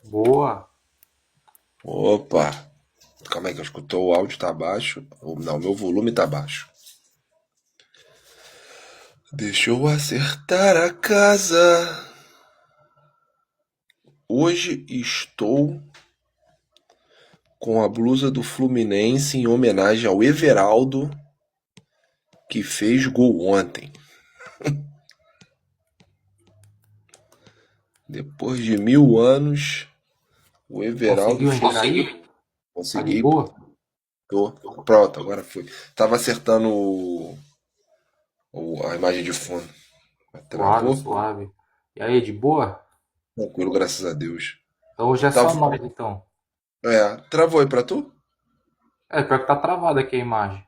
Boa. Opa! Calma aí que eu escutou o áudio tá baixo. Não, meu volume tá baixo. Deixa eu acertar a casa. Hoje estou com a blusa do Fluminense em homenagem ao Everaldo, que fez gol ontem. Depois de 1000 anos, o Everaldo Conseguiu fez. entrar aí? Tá de Consegui, pô. boa? Tô. Pronto, agora foi. Tava acertando a imagem de fundo. Suave, Travou? suave. E aí, de boa? Tranquilo, graças a Deus. Então hoje é só Tava. nós, então. Travou aí pra tu? É, pior que tá travado aqui a imagem.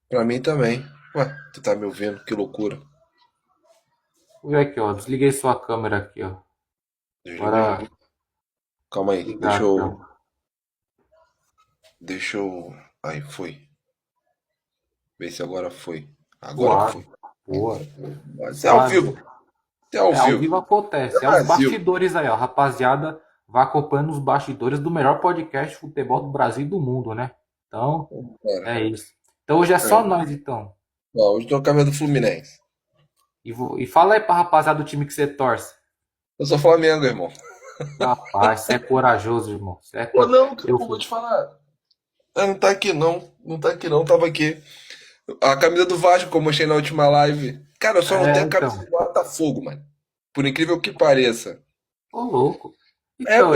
Pra mim também. Ué, tu tá me ouvindo? Que loucura. Vou ver aqui, ó. Desliguei sua câmera aqui, ó. Desliguei? Agora, Calma aí, ligar aqui, ó. deixa eu. Aí, foi. Vê se agora foi. Agora Suave. foi. Boa. Mas é ao Suave. vivo. É ao É, ao vivo. vivo É acontece. É os Brasil. bastidores aí, ó. Rapaziada, vai acompanhando os bastidores do melhor podcast de futebol do Brasil e do mundo, né? Então, Cara, é isso. Então hoje é só é. nós, então. Ó, hoje tô com a camisa do Fluminense. E fala aí pra rapaziada do time que você torce. Eu sou Flamengo, irmão. Rapaz, você é corajoso, irmão. Pô, não, Eu pô, vou te falar. Não tá aqui não. Não tá aqui não, tava aqui. A camisa do Vasco, como eu mostrei na última live. Cara, eu só não tenho a camisa então. do Botafogo, mano. Por incrível que pareça. Ô, louco. É, Então,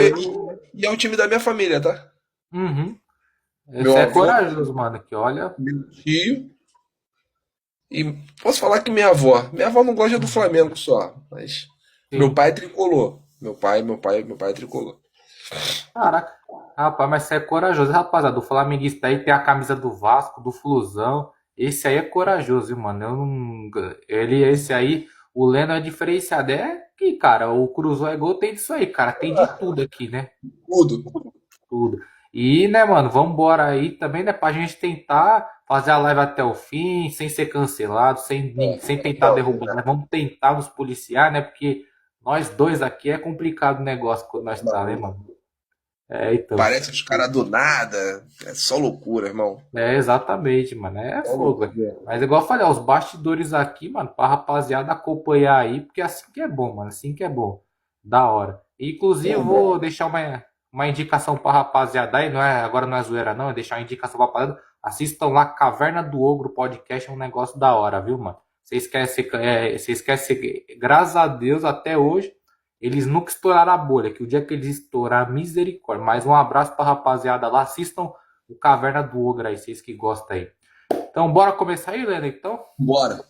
e é o time da minha família, tá? Uhum. Meu Você é avô, corajoso, mano, que olha. meu tio. E posso falar que minha avó não gosta do Uhum. Flamengo só, mas meu Sim. pai é tricolor. Meu pai é tricolor. Caraca. Rapaz, mas você é corajoso. Rapaziada, o flamenguista aí tem a camisa do Vasco, do Flusão. Esse aí é corajoso, viu, mano. Eu não... esse aí, o Leno é diferenciado. É que, cara, o Cruzou é gol, tem disso aí, cara. Tem de tudo aqui, né? Tudo. Tudo. E, né, mano, vamos embora aí também, né, pra gente tentar fazer a live até o fim, sem ser cancelado, sem tentar derrubar, né? Vamos tentar nos policiar, né, porque nós dois aqui é complicado o negócio quando nós tá, né, mano? É, então. Parece os caras do nada. É só loucura, irmão. É, exatamente, mano, é Só fogo, velho. loucura. Mas igual eu falei, ó, os bastidores aqui, mano, pra rapaziada acompanhar aí, porque assim que é bom, mano, assim que é bom. Da hora. Inclusive, eu vou deixar uma indicação pra rapaziada aí, não é, agora não é zoeira não, é deixar uma indicação pra rapaziada. Assistam lá Caverna do Ogro Podcast, é um negócio da hora, viu, mano? Vocês querem ser, graças a Deus, até hoje, eles nunca estouraram a bolha, que o dia que eles estourar, misericórdia. Mais um abraço pra rapaziada lá, assistam o Caverna do Ogro aí, vocês que gostam aí. Então, bora começar aí, Lena, então? Bora.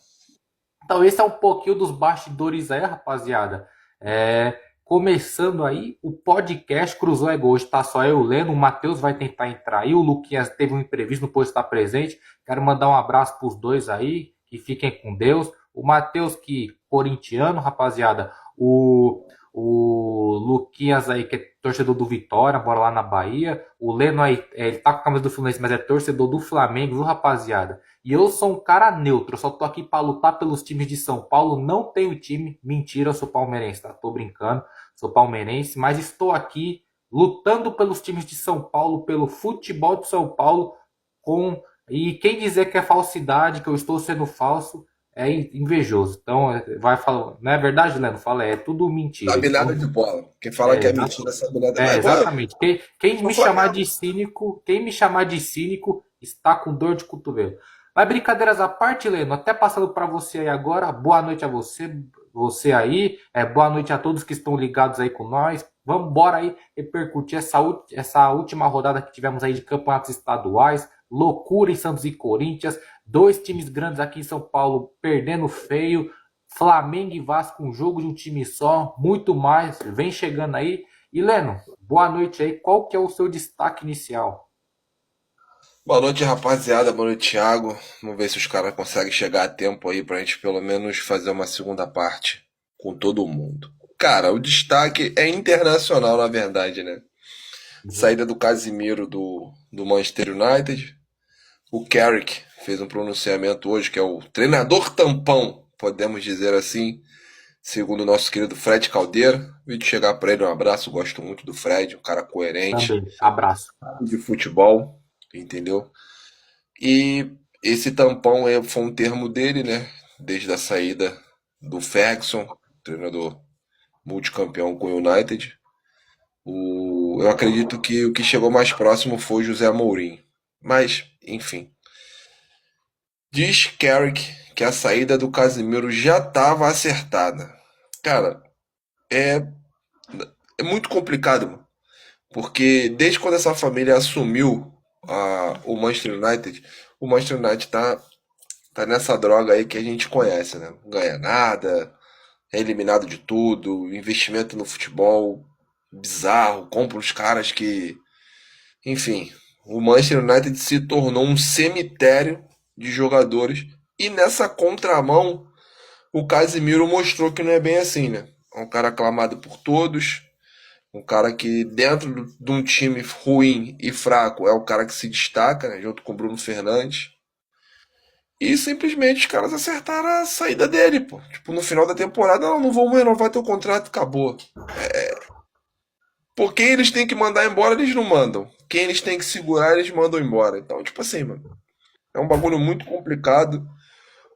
Então, esse é um pouquinho dos bastidores aí, rapaziada. Começando aí, o podcast Cruzou é Gol. Hoje tá só eu, o Leno, o Matheus vai tentar entrar aí, o Luquinhas teve um imprevisto, não pôde estar presente. Quero mandar um abraço pros dois aí, que fiquem com Deus. O Matheus, que corintiano, rapaziada. O Luquinhas aí, que é torcedor do Vitória, bora lá na Bahia. O Leno aí, ele tá com a camisa do Fluminense, mas é torcedor do Flamengo, viu, rapaziada? E eu sou um cara neutro, eu só tô aqui para lutar pelos times de São Paulo. Não tenho time, mentira, eu sou palmeirense, tá? Tô brincando, sou palmeirense, mas estou aqui lutando pelos times de São Paulo, pelo futebol de São Paulo, com e quem dizer que é falsidade, que eu estou sendo falso, é invejoso. Então, vai falar, não é verdade, Leno? Fala, é tudo mentira. Sabe Então, nada de bola. Quem fala que é, é mentira sabe nada. é, Mas, pô, exatamente. Quem o me chamar Flamengo. de cínico, quem me chamar de cínico está com dor de cotovelo. Mas brincadeiras à parte, Leno, até passando para você aí agora, boa noite a você, você aí, boa noite a todos que estão ligados aí com nós. Vamos embora aí repercutir essa última rodada que tivemos aí de campeonatos estaduais, loucura em Santos e Corinthians, dois times grandes aqui em São Paulo perdendo feio, Flamengo e Vasco, um jogo de um time só, muito mais, vem chegando aí. E Leno, boa noite aí. Qual que é o seu destaque inicial? Boa noite, rapaziada. Boa noite, Thiago. Vamos ver se os caras conseguem chegar a tempo aí pra gente pelo menos fazer uma segunda parte com todo mundo. Cara, o destaque é internacional, na verdade, né? Uhum. Saída do Casimiro do Manchester United. O Carrick fez um pronunciamento hoje, que é o treinador tampão, podemos dizer assim. segundo o nosso querido Fred Caldeira. Vídeo chegar para ele, um abraço, gosto muito do Fred, um cara coerente Também. Abraço. de futebol, entendeu? E esse tampão foi um termo dele, né? Desde a saída do Ferguson, treinador multicampeão com o United. Eu acredito que o que chegou mais próximo foi José Mourinho. Mas, enfim. Diz Carrick que a saída do Casemiro já estava acertada. Cara, é, é muito complicado, mano. Porque desde quando essa família assumiu o Manchester United, o Manchester United tá nessa droga aí que a gente conhece, né? Não ganha nada, é eliminado de tudo, investimento no futebol bizarro, compra os caras que. Enfim, o Manchester United se tornou um cemitério de jogadores. E nessa contramão, o Casemiro mostrou que não é bem assim, né? É um cara aclamado por todos, um cara que dentro de um time ruim e fraco é o cara que se destaca, né? Junto com o Bruno Fernandes. E simplesmente os caras acertaram a saída dele, pô. Tipo, no final da temporada, não vamos renovar teu contrato, acabou. Por quem eles têm que mandar embora, eles não mandam. Quem eles têm que segurar, eles mandam embora. Então, tipo assim, mano, é um bagulho muito complicado.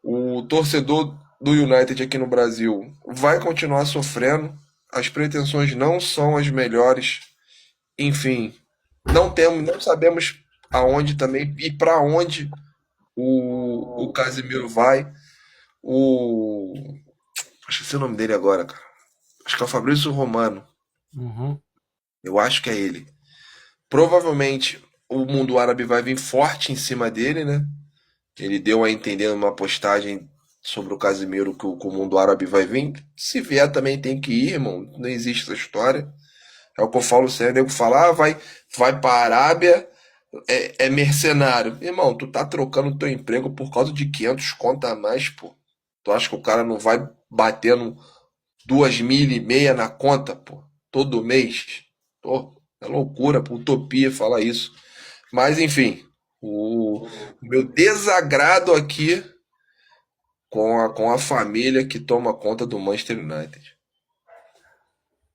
O torcedor do United aqui no Brasil vai continuar sofrendo. As pretensões não são as melhores. Enfim, não sabemos aonde também e para onde o Casemiro vai. O Esqueci o nome dele agora, cara. Acho que é o Fabrício Romano. Uhum. Eu acho que é ele. Provavelmente o mundo árabe vai vir forte em cima dele, né? Ele deu a entender numa postagem sobre o Casimiro que o mundo árabe vai vir. Se vier também tem que ir, irmão. Não existe essa história. É o que eu falo sempre. O nego fala, vai pra Arábia, é mercenário. Irmão, tu tá trocando teu emprego por causa de 500 conto a mais, pô. Tu acha que o cara não vai batendo 2.500 na conta, pô, todo mês? Pô, é loucura, pô, utopia falar isso. Mas enfim, o meu desagrado aqui com a família que toma conta do Manchester United.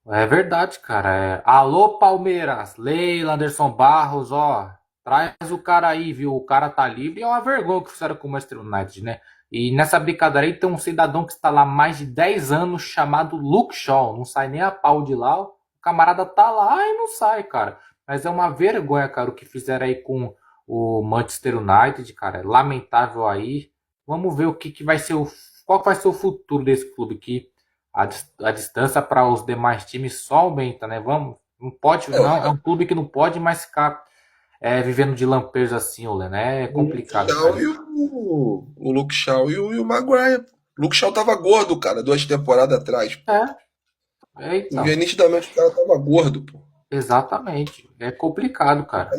É verdade, cara. Alô, Palmeiras, Leila, Anderson Barros, ó, traz o cara aí, viu? O cara tá livre. É uma vergonha o que fizeram com o Manchester United, né? E nessa brincadeira aí tem um cidadão que está lá há mais de 10 anos chamado Luke Shaw. Não sai nem a pau de lá. O camarada tá lá e não sai, cara. Mas é uma vergonha, cara, o que fizeram aí com o Manchester United, cara. É lamentável aí. Vamos ver o que vai ser qual vai ser o futuro desse clube aqui. A distância para os demais times só aumenta, né? Vamos, não pode, É, não, é um clube que não pode mais ficar vivendo de lampejos assim, olha, né? É o Luke complicado, Shaw cara. o Luke Shaw e o Maguire. O Luke Shaw tava gordo, cara, 2 temporadas atrás. Tu via Então, nitidamente que o cara tava gordo, pô. exatamente. É complicado, cara.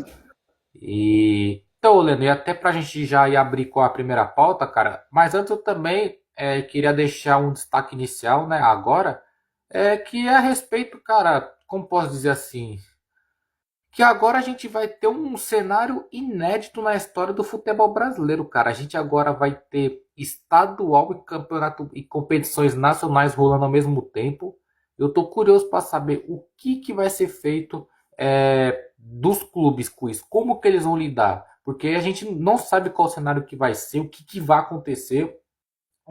E então, Leno, e até pra gente já ir abrir com a primeira pauta, cara, mas antes eu também queria deixar um destaque inicial, né, agora, que é a respeito, cara, como posso dizer assim, que agora a gente vai ter um cenário inédito na história do futebol brasileiro, cara. A gente agora vai ter estadual e campeonato e competições nacionais rolando ao mesmo tempo. Eu tô curioso para saber o que vai ser feito dos clubes com isso, como que eles vão lidar, porque a gente não sabe qual cenário que vai ser, o que vai acontecer.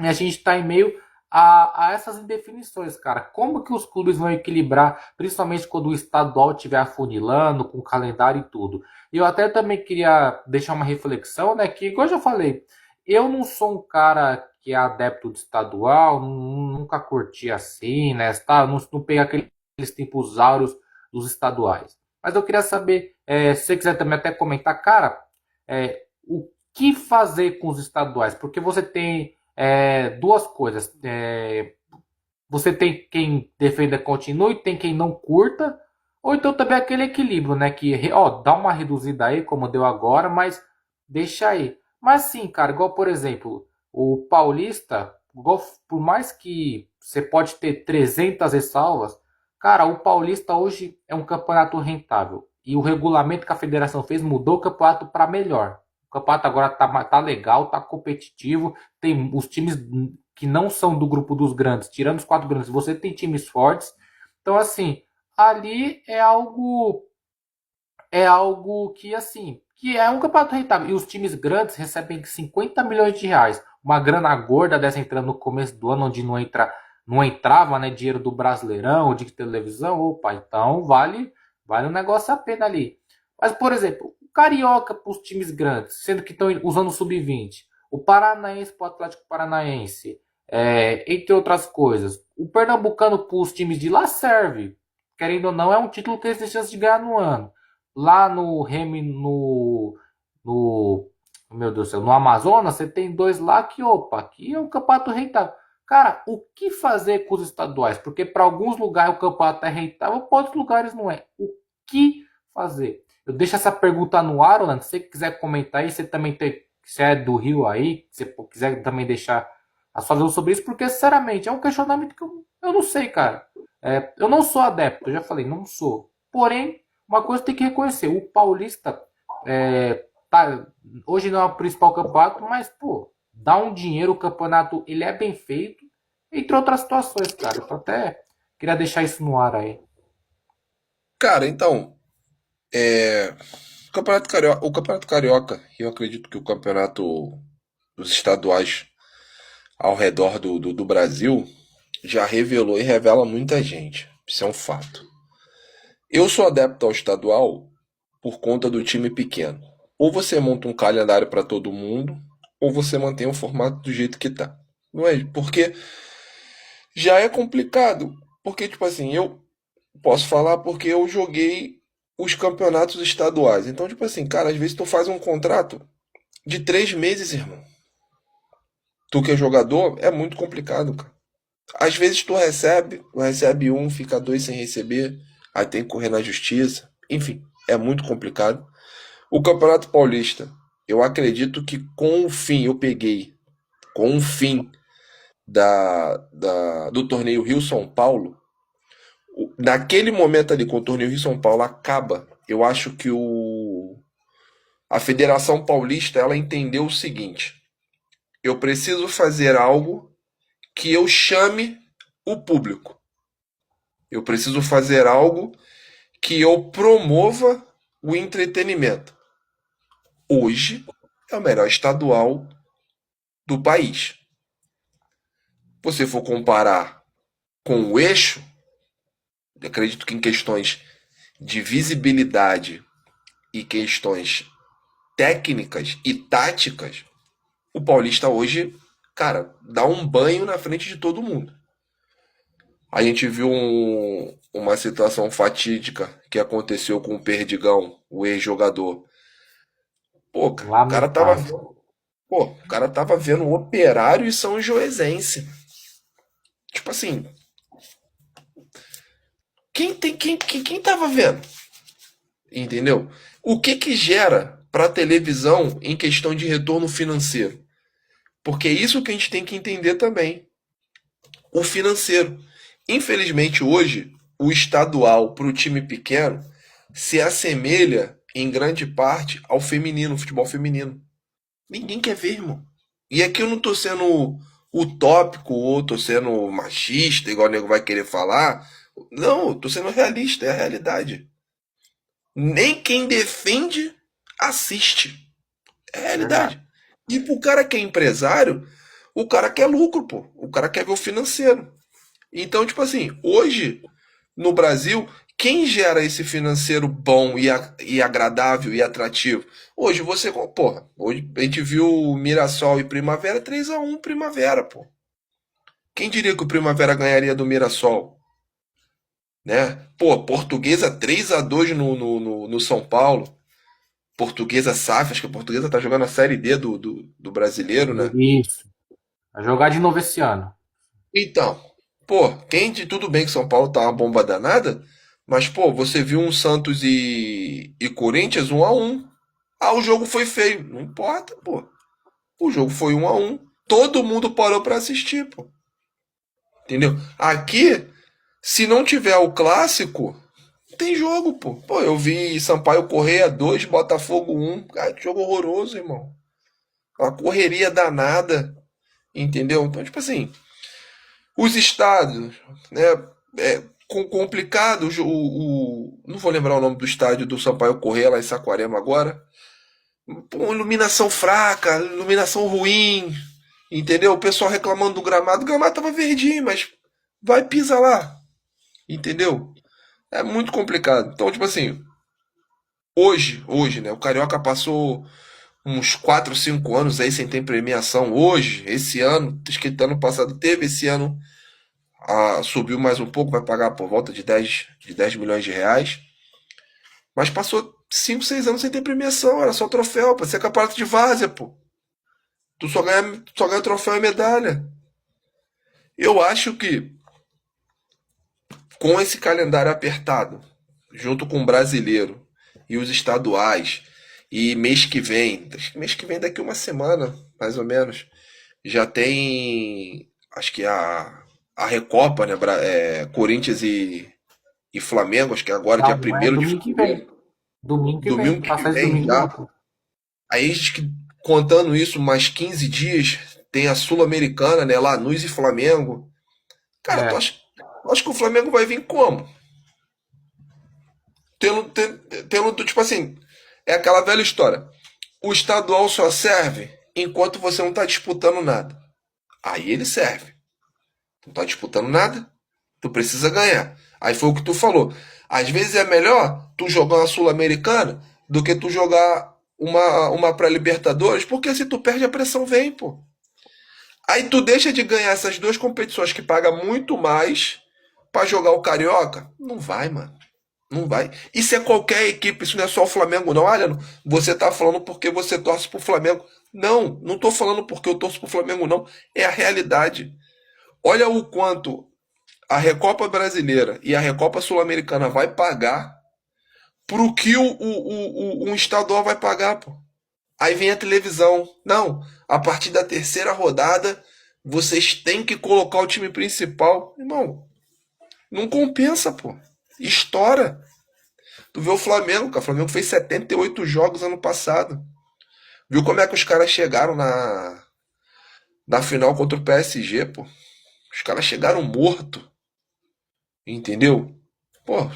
E a gente está em meio a essas indefinições, cara. Como que os clubes vão equilibrar, principalmente quando o estadual estiver afunilando, com calendário e tudo. E eu até também queria deixar uma reflexão, né? Que, igual eu já falei, eu não sou um cara que é adepto de estadual, nunca curti assim, né? Tá? Não peguei aqueles tempos áureos dos estaduais. Mas eu queria saber, se você quiser também até comentar, cara, o que fazer com os estaduais? Porque você tem duas coisas. Você tem quem defenda continue, tem quem não curta, ou então também aquele equilíbrio, né? Que ó, dá uma reduzida aí, como deu agora, mas deixa aí. Mas sim, cara, igual por exemplo, o Paulista, por mais que você pode ter 300 ressalvas, cara, o Paulista hoje é um campeonato rentável. E o regulamento que a federação fez mudou o campeonato para melhor. O campeonato agora tá legal, tá competitivo, tem os times que não são do grupo dos grandes, tirando os quatro grandes, você tem times fortes. Então, assim, ali é algo que, assim, que é um campeonato rentável. E os times grandes recebem 50 milhões de reais. Uma grana gorda dessa entrando no começo do ano, onde não entrava, né, dinheiro do Brasileirão, de televisão. Opa, então vale um negócio a pena ali. Mas, por exemplo, o Carioca para os times grandes, sendo que estão usando o sub-20. O Paranaense para o Atlético Paranaense. Entre outras coisas. O Pernambucano para os times de lá serve. Querendo ou não, é um título que eles têm chance de ganhar no ano. Lá no Remy, no, meu Deus do céu, no Amazonas, você tem dois lá que, opa, aqui é um campeonato rentável. Cara, o que fazer com os estaduais? Porque para alguns lugares o campeonato é rentável, para outros lugares não é. O que fazer? Eu deixo essa pergunta no ar, Orlando. Se você quiser comentar aí, você também tem, se é do Rio aí, se você quiser também deixar a sua visão sobre isso, porque sinceramente é um questionamento que eu não sei, cara. Eu não sou adepto, eu já falei, não sou. Porém, uma coisa tem que reconhecer, o Paulista tá, hoje não é o principal campeonato, mas, pô, dá um dinheiro, o campeonato ele é bem feito, entre outras situações, cara. Eu até queria deixar isso no ar aí. Cara, então, o Campeonato Carioca, e eu acredito que o campeonato dos estaduais ao redor do Brasil já revelou e revela muita gente. Isso é um fato. Eu sou adepto ao estadual por conta do time pequeno. Ou você monta um calendário para todo mundo, ou você mantém o formato do jeito que tá. Não é? Porque já é complicado. Porque, tipo assim, eu posso falar porque eu joguei os campeonatos estaduais. Então, tipo assim, cara, às vezes tu faz um contrato de 3 meses, irmão. Tu que é jogador, é muito complicado, cara. Às vezes tu recebe um, fica dois sem receber, aí tem que correr na justiça. Enfim, é muito complicado. O Campeonato Paulista, eu acredito que com o fim do torneio Rio-São Paulo, naquele momento ali, com o torneio Rio-São Paulo acaba, eu acho que a Federação Paulista, ela entendeu o seguinte: eu preciso fazer algo que eu chame o público. Eu preciso fazer algo que eu promova o entretenimento. Hoje é o melhor estadual do país. Se você for comparar com o eixo, eu acredito que em questões de visibilidade e questões técnicas e táticas, o Paulista hoje, cara, dá um banho na frente de todo mundo. A gente viu uma situação fatídica que aconteceu com o Perdigão, o ex-jogador. Pô, Lamentável. o cara tava vendo o Operário e São Joesense. Tipo assim, quem tava vendo? Entendeu? O que gera para televisão em questão de retorno financeiro? Porque é isso que a gente tem que entender também. O financeiro. Infelizmente hoje, o estadual para o time pequeno se assemelha em grande parte ao feminino, futebol feminino. Ninguém quer ver, irmão. E aqui eu não tô sendo utópico ou tô sendo machista, igual o nego vai querer falar. Não, eu tô sendo realista, é a realidade. Nem quem defende assiste. É a Verdade. realidade. E pro cara que é empresário, o cara quer lucro, pô. O cara quer ver o financeiro. Então, tipo assim, hoje no Brasil, quem gera esse financeiro bom e agradável e atrativo? Hoje você, porra, hoje a gente viu o Mirassol e Primavera 3-1 Primavera, pô. Quem diria que o Primavera ganharia do Mirassol, né? Pô, Portuguesa 3-2 no São Paulo. Portuguesa SAF, acho que a Portuguesa tá jogando a Série D do brasileiro, né? Isso. Vai jogar de novo esse ano. Então, pô, tudo bem que São Paulo tá uma bomba danada, mas, pô, você viu um Santos e Corinthians 1-1. Ah, o jogo foi feio. Não importa, pô. O jogo foi 1-1. Todo mundo parou pra assistir, pô. Entendeu? Aqui, se não tiver o clássico, não tem jogo, pô. Pô, eu vi Sampaio Correia 2, Botafogo 1. Cara, que jogo horroroso, irmão. Uma correria danada. entendeu? Então, tipo assim, os estados, né, complicado, não vou lembrar o nome do estádio do Sampaio Corrêa lá em Saquarema agora. Pô, iluminação fraca, iluminação ruim, entendeu? O pessoal reclamando do gramado, o gramado tava verdinho, mas vai pisa lá, entendeu? É muito complicado. Então, tipo assim, hoje, né, o Carioca passou uns 4 5 anos aí sem ter premiação. Hoje, esse ano, acho que ano passado teve, esse ano subiu mais um pouco, vai pagar por volta de 10 milhões de reais. Mas passou 5 6 anos sem ter premiação, era só troféu, pô. Você é campeonato de várzea, pô. Tu só ganha troféu e medalha. Eu acho que com esse calendário apertado, junto com o brasileiro e os estaduais, e mês que vem daqui uma semana, mais ou menos, já tem, acho que a Recopa, né? Corinthians e Flamengo, acho que é agora dia Não, não é 1º de domingo que fevereiro, vem. Domingo que vem. domingo que Passar esse vem domingo já. já, pô. Aí, acho que contando isso, mais 15 dias, tem a Sul-Americana, né? Lanús e Flamengo. Cara, É. tu acha que o Flamengo vai vir como? Tipo assim, é aquela velha história. O estadual só serve enquanto você não tá disputando nada. Aí ele serve. Tu não tá disputando nada, tu precisa ganhar. Aí foi o que tu falou. Às vezes é melhor tu jogar uma Sul-Americana do que tu jogar uma pré-Libertadores, porque se tu perde a pressão vem, pô. Aí tu deixa de ganhar essas duas competições que paga muito mais pra jogar o Carioca? Não vai, mano. Não vai. Isso é qualquer equipe, isso não é só o Flamengo, não. Olha, você tá falando porque você torce pro Flamengo. Não, não tô falando porque eu torço pro Flamengo, não. É a realidade. Olha o quanto a Recopa Brasileira e a Recopa Sul-Americana vai pagar pro que um estadual vai pagar, pô. Aí vem a televisão. Não, a partir da terceira rodada, vocês têm que colocar o time principal. Irmão, não compensa, pô. Estoura. Tu vê o Flamengo, cara. O Flamengo fez 78 jogos ano passado. Viu como é que os caras chegaram na final contra o PSG, pô? Os caras chegaram morto, entendeu? Pô,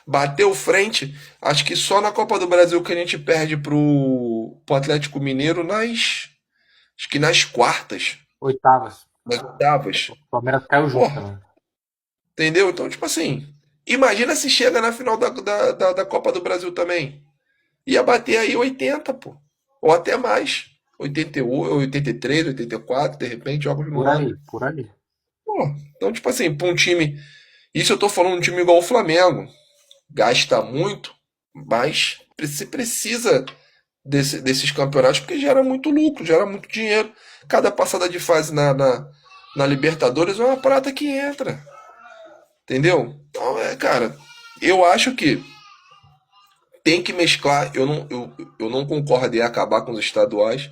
bateu frente. Acho que só na Copa do Brasil que a gente perde pro Atlético Mineiro acho que nas quartas, Oitavas. nas oitavas. O Palmeiras caiu Pô, junto também. entendeu? Então, tipo assim, imagina se chega na final da Copa do Brasil também. Ia bater aí 80, pô. Ou até mais. 88, 83, 84, de repente, jogos no Por aí, ano. por aí. Pô, então, tipo assim, pra um time. Isso eu tô falando de um time igual o Flamengo. Gasta muito, mas você precisa desses campeonatos porque gera muito lucro, gera muito dinheiro. Cada passada de fase na Libertadores é uma prata que entra. Entendeu? Então, cara, eu acho que tem que mesclar. Eu não concordo em acabar com os estaduais,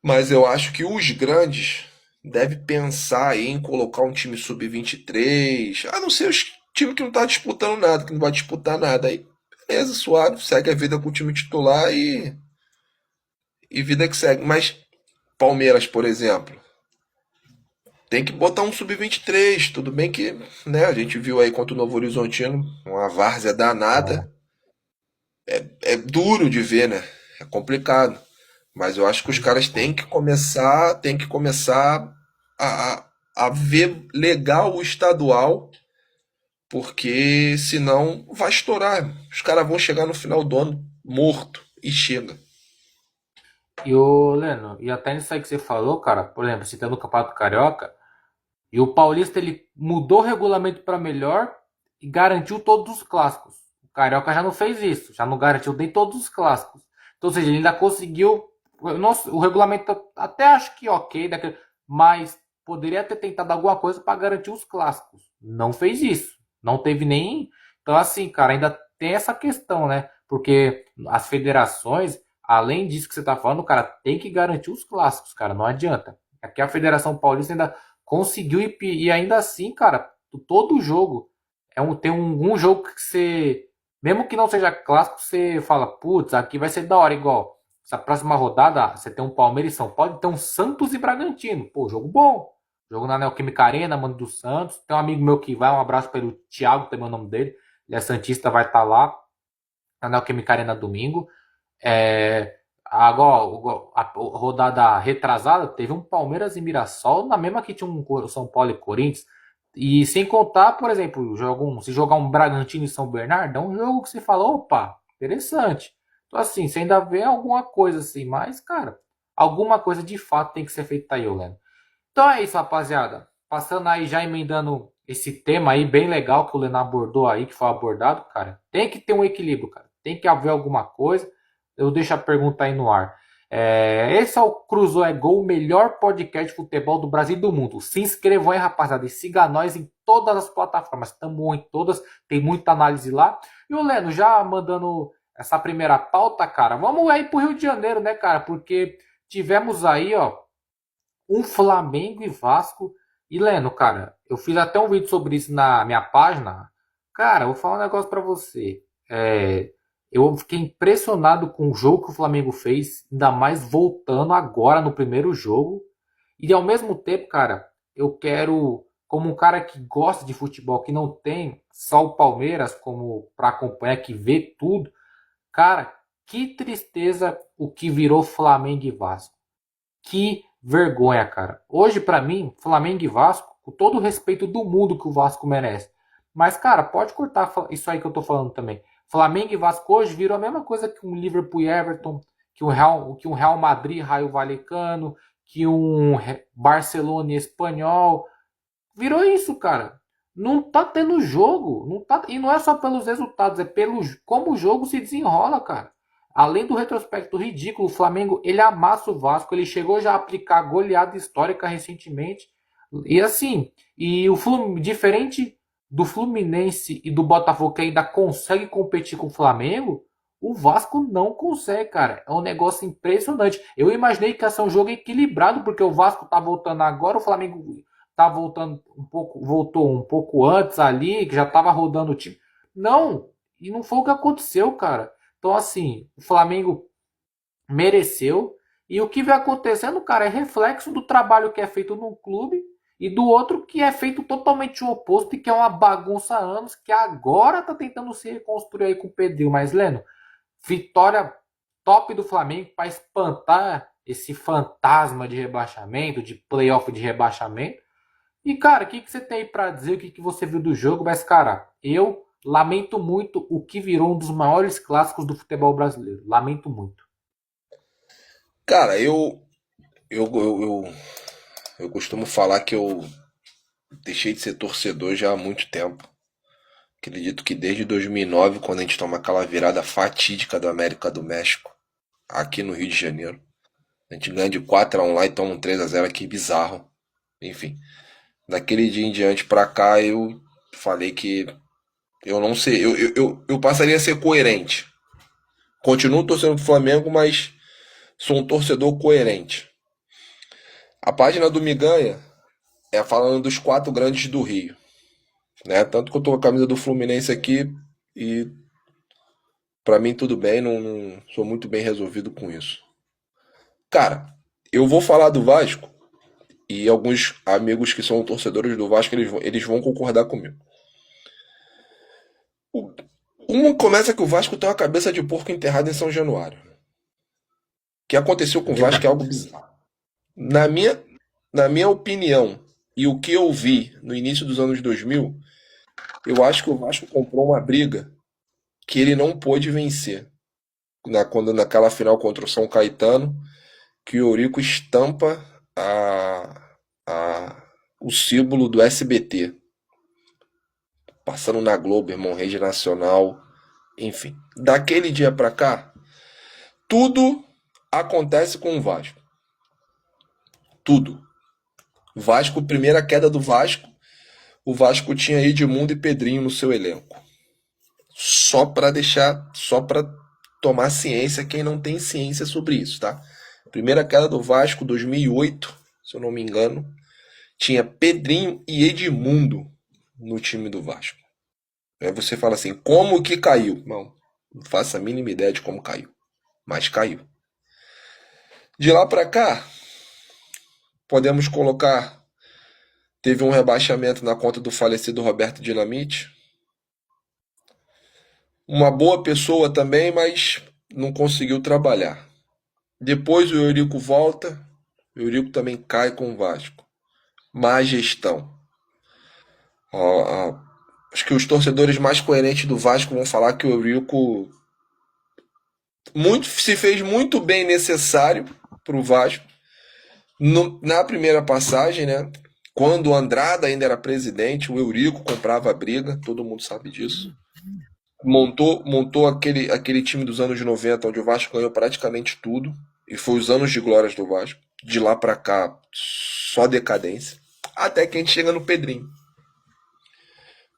mas eu acho que os grandes devem pensar aí em colocar um time sub-23, a não ser os time que não tá disputando nada, que não vai disputar nada. Aí, beleza, suave, segue a vida com o time titular e vida que segue. Mas Palmeiras, por exemplo, tem que botar um sub-23. Tudo bem que, né, a gente viu aí contra o Novo Horizontino, uma várzea danada. É duro de ver, né? É complicado. Mas eu acho que os caras têm que começar a, a ver legal o estadual, porque senão vai estourar. Os caras vão chegar no final do ano morto e chega. E o Leno, e até nisso aí que você falou, cara, por exemplo, citando o Campeonato Carioca, e o Paulista ele mudou o regulamento para melhor e garantiu todos os clássicos. O Carioca já não fez isso, já não garantiu nem todos os clássicos. Então, ou seja, ele ainda conseguiu. Nossa, o regulamento até acho que ok, mas poderia ter tentado alguma coisa para garantir os clássicos. Não fez isso. Não teve nem. Então, assim, cara, ainda tem essa questão, né? Porque as federações, além disso que você tá falando, cara, tem que garantir os clássicos, cara. Não adianta. Aqui a Federação Paulista ainda conseguiu e ainda assim, cara, todo jogo tem um jogo que você, mesmo que não seja clássico, você fala, putz, aqui vai ser da hora igual. essa próxima rodada, você tem um Palmeiras e São Paulo, tem um Santos e Bragantino. Pô, jogo bom. Jogo na Neoquímica Arena, mano do Santos. Tem um amigo meu que vai, um abraço para ele, o Thiago, tem o nome dele. Ele é Santista, vai estar lá na Neoquímica Arena domingo. Agora, a rodada retrasada, teve um Palmeiras e Mirassol, na mesma que tinha um São Paulo e Corinthians. E sem contar, por exemplo, se jogar um Bragantino e São Bernardo, é um jogo que você fala, opa, interessante. Então, assim, você ainda vê alguma coisa assim, mas, cara, alguma coisa de fato tem que ser feita aí, Leno. Então é isso, rapaziada. Passando aí, já emendando esse tema aí bem legal que o Leno abordou aí, que foi abordado, cara. Tem que ter um equilíbrio, cara. Tem que haver alguma coisa. Eu deixo a pergunta aí no ar. Esse é o Cruzou é Gol, o melhor podcast de futebol do Brasil e do mundo. Se inscrevam aí, rapaziada, e siga nós em todas as plataformas. Estamos em todas, tem muita análise lá. E o Leno, já mandando essa primeira pauta, cara, vamos aí pro Rio de Janeiro, né, cara? Porque tivemos aí, ó, um Flamengo e Vasco. E Leno, cara, eu fiz até um vídeo sobre isso na minha página. Cara, eu vou falar um negócio pra você. Eu fiquei impressionado com o jogo que o Flamengo fez, ainda mais voltando agora no primeiro jogo. E ao mesmo tempo, cara, eu quero, como um cara que gosta de futebol, que não tem só o Palmeiras como para acompanhar, que vê tudo, cara, que tristeza o que virou Flamengo e Vasco. Que vergonha, cara. Hoje, pra mim, Flamengo e Vasco, com todo o respeito do mundo que o Vasco merece. Mas, cara, pode cortar isso aí que eu tô falando também. Flamengo e Vasco hoje virou a mesma coisa que um Liverpool e Everton, que um Real Madrid, Raio Valecano, que um Barcelona e Espanhol. Virou isso, cara. Não tá tendo jogo, não tá, e não é só pelos resultados, é pelo como o jogo se desenrola, cara. Além do retrospecto ridículo, o Flamengo ele amassa o Vasco, ele chegou já a aplicar goleada histórica recentemente. E assim, diferente do Fluminense e do Botafogo que ainda consegue competir com o Flamengo, o Vasco não consegue, cara. É um negócio impressionante. Eu imaginei que ia ser um jogo equilibrado, porque o Vasco tá voltando agora, o Flamengo tá voltando um pouco, voltou um pouco antes ali, que já tava rodando o time. Não, e não foi o que aconteceu, cara. Então, assim, o Flamengo mereceu. E o que vem acontecendo, cara, é reflexo do trabalho que é feito num clube e do outro que é feito totalmente o oposto e que é uma bagunça há anos, que agora tá tentando se reconstruir aí com o Pedrinho. Mas, Leno, vitória top do Flamengo para espantar esse fantasma de rebaixamento, de playoff de rebaixamento. E, cara, o que você tem aí pra dizer? O que você viu do jogo? Mas, cara, eu lamento muito o que virou um dos maiores clássicos do futebol brasileiro. Lamento muito. Cara, eu costumo falar que eu deixei de ser torcedor já há muito tempo. Acredito que desde 2009, quando a gente toma aquela virada fatídica do América do México, aqui no Rio de Janeiro. A gente ganha de 4-1 lá e toma um 3-0 aqui, bizarro. Enfim, daquele dia em diante pra cá eu falei que eu não sei, eu passaria a ser coerente. Continuo torcendo pro Flamengo, mas sou um torcedor coerente. A página do Miganha é falando dos quatro grandes do Rio, né? Tanto que eu tô com a camisa do Fluminense aqui e pra mim tudo bem, não sou muito bem resolvido com isso. Cara, eu vou falar do Vasco e alguns amigos que são torcedores do Vasco eles vão concordar comigo. Um começa que o Vasco tem uma cabeça de porco enterrada em São Januário. O que aconteceu com o Vasco é algo bizarro. Na minha, na minha opinião, e o que eu vi no início dos anos 2000, eu acho que o Vasco comprou uma briga que ele não pôde vencer. Quando naquela final contra o São Caetano, que o Eurico estampa o símbolo do SBT. Passando na Globo, irmão, Rede Nacional, enfim. Daquele dia pra cá, tudo acontece com o Vasco. Tudo. Vasco, primeira queda do Vasco, o Vasco tinha Edmundo e Pedrinho no seu elenco. Só pra tomar ciência quem não tem ciência sobre isso, tá? Primeira queda do Vasco, 2008, se eu não me engano, tinha Pedrinho e Edmundo no time do Vasco. Aí você fala assim, como que caiu? Não faço a mínima ideia de como caiu, mas caiu. De lá pra cá, podemos colocar. Teve um rebaixamento na conta do falecido Roberto Dinamite. Uma boa pessoa também, mas não conseguiu trabalhar. Depois o Eurico volta. O Eurico também cai com o Vasco. Má gestão. Ó, acho que os torcedores mais coerentes do Vasco vão falar que o Eurico se fez muito bem necessário para o Vasco na primeira passagem, né? Quando o Andrada ainda era presidente, o Eurico comprava a briga, todo mundo sabe disso. Montou aquele time dos anos 90, onde o Vasco ganhou praticamente tudo. E foi os anos de glórias do Vasco. De lá pra cá, só decadência. Até que a gente chega no Pedrinho.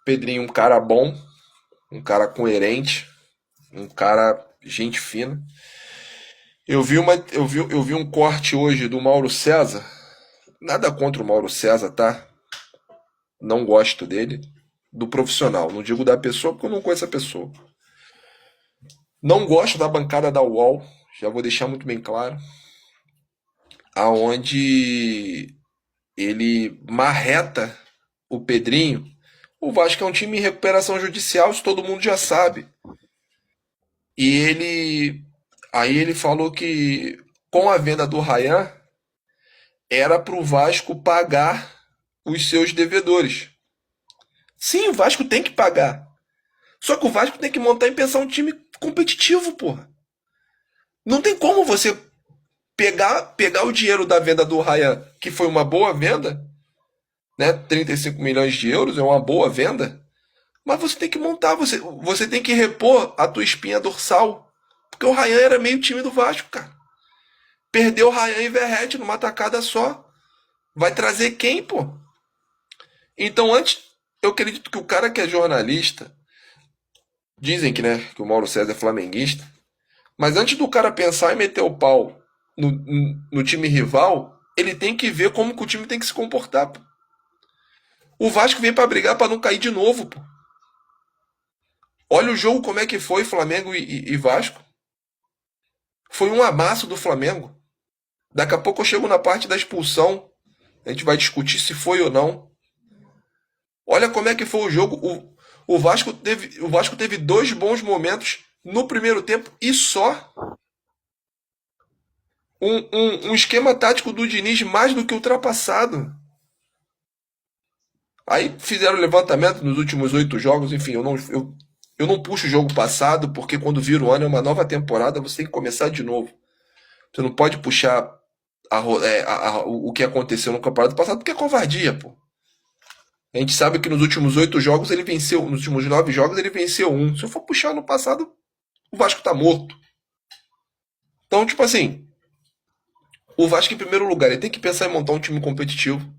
Pedrinho, um cara bom, um cara coerente, um cara gente fina. Eu vi um corte hoje do Mauro César. Nada contra o Mauro César, tá? Não gosto dele. Do profissional. Não digo da pessoa porque eu não conheço a pessoa. Não gosto da bancada da UOL. Já vou deixar muito bem claro. Aonde ele marreta o Pedrinho. O Vasco é um time em recuperação judicial, isso todo mundo já sabe. E aí ele falou que com a venda do Ryan era para o Vasco pagar os seus devedores. Sim, o Vasco tem que pagar. Só que o Vasco tem que montar e pensar um time competitivo, porra. Não tem como você pegar o dinheiro da venda do Ryan, que foi uma boa venda, né? 35 milhões de euros é uma boa venda. Mas você tem que montar, você tem que repor a tua espinha dorsal. Porque o Ryan era meio time do Vasco, cara. Perdeu o Ryan e Verratti numa tacada só. Vai trazer quem, pô? Então, antes, eu acredito que o cara que é jornalista, dizem que, né, que o Mauro César é flamenguista, mas antes do cara pensar em meter o pau no time rival, ele tem que ver como que o time tem que se comportar, pô. O Vasco vem pra brigar pra não cair de novo, pô. Olha o jogo como é que foi Flamengo e Vasco. Foi um amasso do Flamengo. Daqui a pouco eu chego na parte da expulsão. A gente vai discutir se foi ou não. Olha como é que foi o jogo. O Vasco teve dois bons momentos no primeiro tempo e só. Um esquema tático do Diniz mais do que ultrapassado. Aí fizeram o levantamento nos últimos 8 jogos. Enfim, eu não puxo o jogo passado, porque quando vira o ano é uma nova temporada, você tem que começar de novo. Você não pode puxar o que aconteceu no campeonato passado, porque é covardia, pô. A gente sabe que nos últimos 8 jogos ele venceu, nos últimos 9 jogos ele venceu um. Se eu for puxar no passado, o Vasco tá morto. Então, tipo assim, o Vasco em primeiro lugar, ele tem que pensar em montar um time competitivo.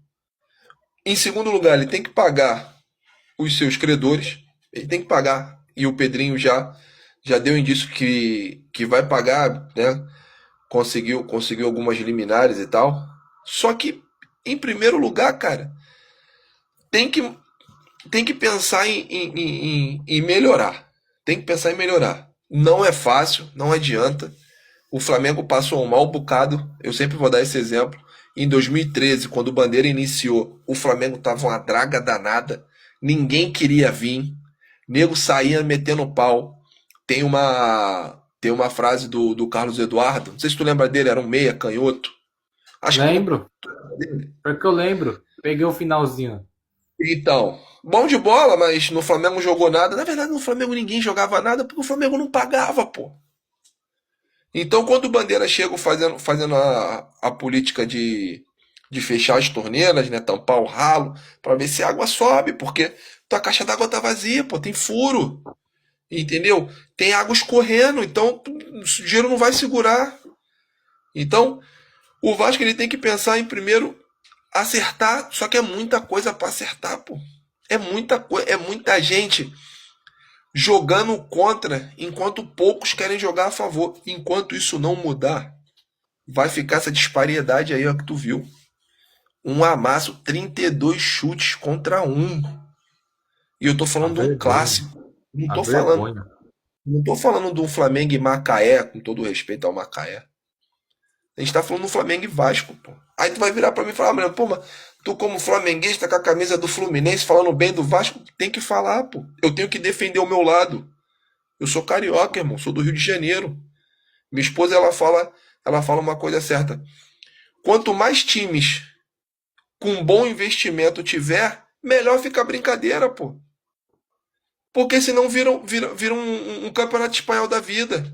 Em segundo lugar, ele tem que pagar os seus credores. Ele tem que pagar. E o Pedrinho já deu indício que vai pagar, né? Conseguiu algumas liminares e tal. Só que, em primeiro lugar, cara, tem que, tem que pensar em melhorar. Tem que pensar em melhorar. Não é fácil, não adianta. O Flamengo passou um mau bocado. Eu sempre vou dar esse exemplo. Em 2013, quando o Bandeira iniciou, o Flamengo tava uma draga danada. Ninguém queria vir. Nego saía metendo pau. Tem uma frase do Carlos Eduardo. Não sei se tu lembra dele, era um meia canhoto. Acho que não. Lembro, porque eu lembro. Peguei o finalzinho. Então, bom de bola, mas no Flamengo não jogou nada. Na verdade, no Flamengo ninguém jogava nada porque o Flamengo não pagava, pô. Então, quando o Bandeira chega fazendo a política de fechar as torneiras, né, tampar o ralo, para ver se a água sobe, porque tua caixa d'água tá vazia, pô, tem furo, entendeu? Tem água escorrendo, então o dinheiro não vai segurar. Então, o Vasco ele tem que pensar em primeiro acertar, só que é muita coisa para acertar, pô. É muita coisa, é muita gente jogando contra, enquanto poucos querem jogar a favor. Enquanto isso não mudar, vai ficar essa disparidade aí, ó, que tu viu. Um amasso, 32 chutes contra um. E eu tô A falando de um vergonha. clássico. Não A tô falando, vergonha. não tô falando de um Flamengo e Macaé, com todo respeito ao Macaé. A gente tá falando do Flamengo e Vasco, pô. Aí tu vai virar pra mim e falar, mano, pô, mas tu como flamenguista com a camisa do Fluminense falando bem do Vasco, tem que falar, pô. Eu tenho que defender o meu lado. Eu sou carioca, irmão, sou do Rio de Janeiro. Minha esposa, ela fala uma coisa certa. Quanto mais times com bom investimento tiver, melhor fica a brincadeira, pô. Porque senão vira um campeonato espanhol da vida.